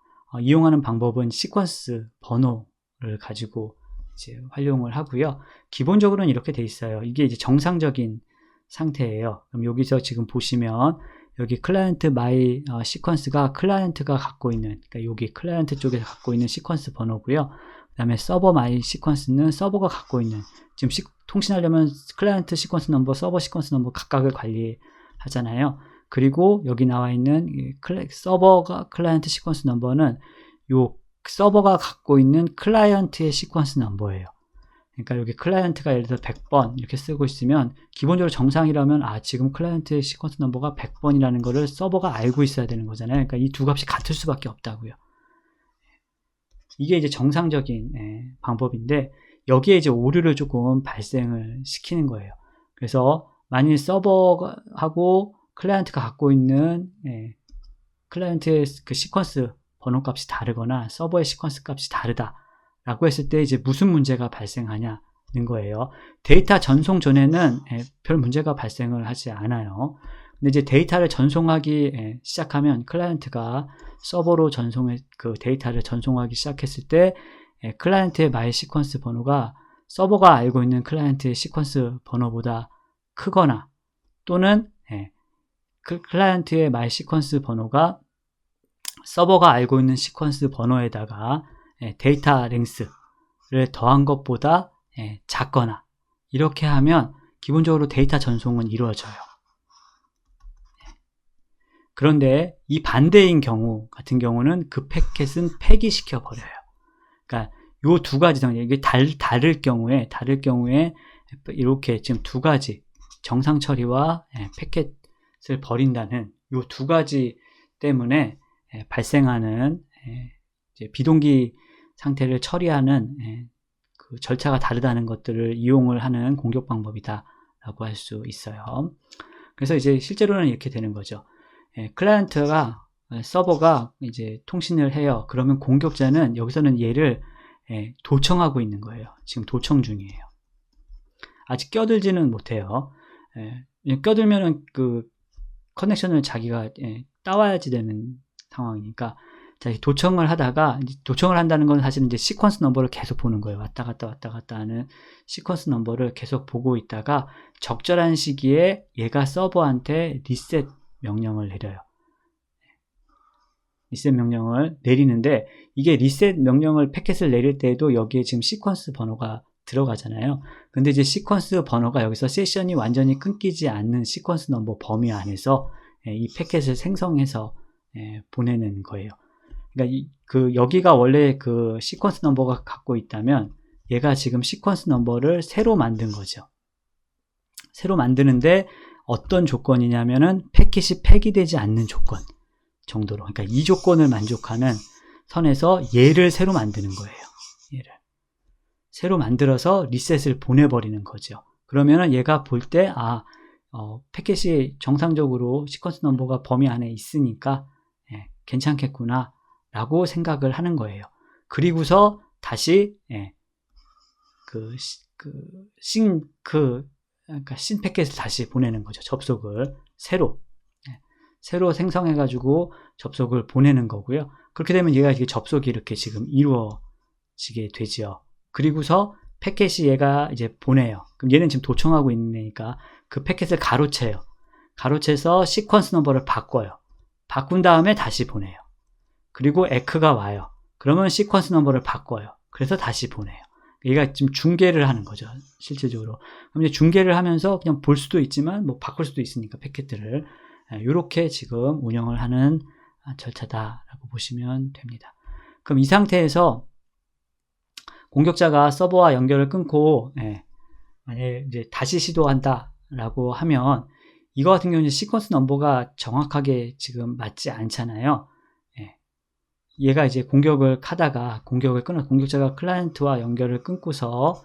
이용하는 방법은 시퀀스 번호를 가지고 이제 활용을 하고요. 기본적으로는 이렇게 돼 있어요. 이게 이제 정상적인 상태예요. 그럼 여기서 지금 보시면 여기 클라이언트 마이 시퀀스가 클라이언트가 갖고 있는, 그러니까 여기 클라이언트 쪽에서 갖고 있는 시퀀스 번호고요. 그 다음에 서버 마이 시퀀스는 서버가 갖고 있는, 지금 통신하려면 클라이언트 시퀀스 넘버, 서버 시퀀스 넘버 각각을 관리하잖아요. 그리고 여기 나와 있는 서버가 클라이언트 시퀀스 넘버는 요 서버가 갖고 있는 클라이언트의 시퀀스 넘버예요. 그러니까 여기 클라이언트가 예를 들어 100번 이렇게 쓰고 있으면 기본적으로 정상이라면 지금 클라이언트의 시퀀스 넘버가 100번이라는 거를 서버가 알고 있어야 되는 거잖아요. 그러니까 이 두 값이 같을 수밖에 없다고요. 이게 이제 정상적인 방법인데 여기에 이제 오류를 조금 발생을 시키는 거예요. 그래서 만일 서버하고 클라이언트가 갖고 있는 클라이언트의 그 시퀀스 번호 값이 다르거나 서버의 시퀀스 값이 다르다 라고 했을 때 이제 무슨 문제가 발생하냐는 거예요. 데이터 전송 전에는 별 문제가 발생을 하지 않아요. 근데 이제 데이터를 전송하기 시작하면 클라이언트가 서버로 그 데이터를 전송하기 시작했을 때 클라이언트의 마이 시퀀스 번호가 서버가 알고 있는 클라이언트의 시퀀스 번호보다 크거나 또는 클라이언트의 마이 시퀀스 번호가 서버가 알고 있는 시퀀스 번호에다가 데이터 랭스를 더한 것보다 작거나 이렇게 하면 기본적으로 데이터 전송은 이루어져요. 그런데 이 반대인 경우 같은 경우는 그 패킷은 폐기시켜 버려요. 그러니까 요 두 가지 상황, 이게 다를 경우에 이렇게 지금 두 가지 정상 처리와 패킷을 버린다는 요 두 가지 때문에 발생하는 이제 비동기 상태를 처리하는 그 절차가 다르다는 것들을 이용을 하는 공격 방법이다라고 할 수 있어요. 그래서 이제 실제로는 이렇게 되는 거죠. 클라이언트가 서버가 이제 통신을 해요. 그러면 공격자는 여기서는 얘를 도청하고 있는 거예요. 지금 도청 중이에요. 아직 껴들지는 못해요. 껴들면은 그 커넥션을 자기가 따와야지 되는 상황이니까, 자, 도청을 하다가, 도청을 한다는 건 사실은 이제 시퀀스 넘버를 계속 보는 거예요. 왔다 갔다 하는 시퀀스 넘버를 계속 보고 있다가 적절한 시기에 얘가 서버한테 리셋 명령을 내려요. 리셋 명령을 내리는데, 이게 리셋 명령을 패킷을 내릴 때에도 여기에 지금 시퀀스 번호가 들어가잖아요. 근데 이제 시퀀스 번호가 여기서 세션이 완전히 끊기지 않는 시퀀스 넘버 범위 안에서 이 패킷을 생성해서 보내는 거예요. 그러니까 여기가 원래 그 시퀀스 넘버가 갖고 있다면 얘가 지금 시퀀스 넘버를 새로 만든 거죠. 새로 만드는데 어떤 조건이냐면은 패킷이 폐기되지 않는 조건 정도로. 그러니까 이 조건을 만족하는 선에서 얘를 새로 만드는 거예요. 얘를 새로 만들어서 리셋을 보내버리는 거죠. 그러면은 얘가 볼 때 패킷이 정상적으로 시퀀스 넘버가 범위 안에 있으니까 괜찮겠구나 라고 생각을 하는 거예요. 그리고서 다시 그러니까 신 패킷을 다시 보내는 거죠. 접속을 새로 생성해가지고 접속을 보내는 거고요. 그렇게 되면 얘가 접속이 이렇게 지금 이루어지게 되죠. 그리고서 패킷이 얘가 이제 보내요. 그럼 얘는 지금 도청하고 있는 애니까 그 패킷을 가로채요. 가로채서 시퀀스 넘버를 바꿔요. 바꾼 다음에 다시 보내요. 그리고 에크가 와요. 그러면 시퀀스 넘버를 바꿔요. 그래서 다시 보내요. 얘가 지금 중계를 하는 거죠. 실질적으로. 그럼 이제 중계를 하면서 그냥 볼 수도 있지만 뭐 바꿀 수도 있으니까 패킷들을 이렇게 지금 운영을 하는 절차다라고 보시면 됩니다. 그럼 이 상태에서 공격자가 서버와 연결을 끊고 만약에 이제 다시 시도한다라고 하면 이거 같은 경우는 시퀀스 넘버가 정확하게 지금 맞지 않잖아요. 얘가 이제 공격을 하다가 공격자가 클라이언트와 연결을 끊고서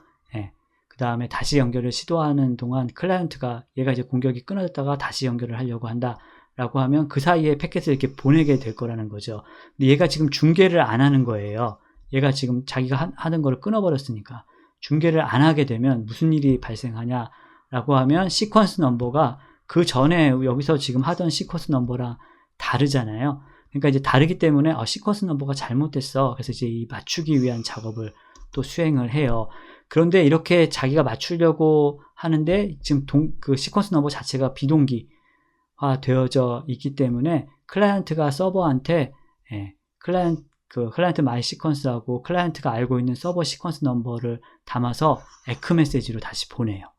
그 다음에 다시 연결을 시도하는 동안 클라이언트가 얘가 이제 공격이 끊어졌다가 다시 연결을 하려고 한다라고 하면 그 사이에 패킷을 이렇게 보내게 될 거라는 거죠. 근데 얘가 지금 중계를 안 하는 거예요. 얘가 지금 자기가 하는 거를 끊어버렸으니까 중계를 안 하게 되면 무슨 일이 발생하냐라고 하면 시퀀스 넘버가 그 전에 여기서 지금 하던 시퀀스 넘버랑 다르잖아요. 그러니까 이제 다르기 때문에 시퀀스 넘버가 잘못됐어. 그래서 이제 이 맞추기 위한 작업을 또 수행을 해요. 그런데 이렇게 자기가 맞추려고 하는데 지금 그 시퀀스 넘버 자체가 비동기화 되어져 있기 때문에 클라이언트가 서버한테 클라이언트 마이 시퀀스하고 클라이언트가 알고 있는 서버 시퀀스 넘버를 담아서 에크 메시지로 다시 보내요.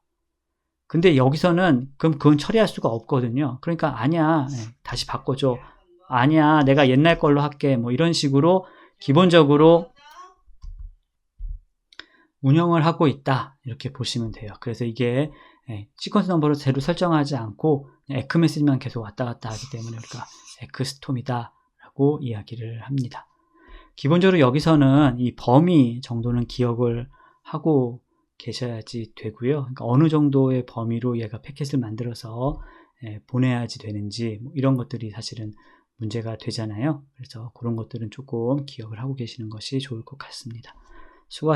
근데 여기서는 그건 처리할 수가 없거든요. 그러니까 아니야, 다시 바꿔줘. 아니야, 내가 옛날 걸로 할게. 뭐 이런 식으로 기본적으로 운영을 하고 있다. 이렇게 보시면 돼요. 그래서 이게 시퀀스 넘버를 새로 설정하지 않고 에크 메시지만 계속 왔다 갔다 하기 때문에 우리가 에크 스톰이다 라고 이야기를 합니다. 기본적으로 여기서는 이 범위 정도는 기억을 하고 계셔야지 되고요. 그러니까 어느 정도의 범위로 얘가 패킷을 만들어서 보내야지 되는지 뭐 이런 것들이 사실은 문제가 되잖아요. 그래서 그런 것들은 조금 기억을 하고 계시는 것이 좋을 것 같습니다. 수고하셨습니다.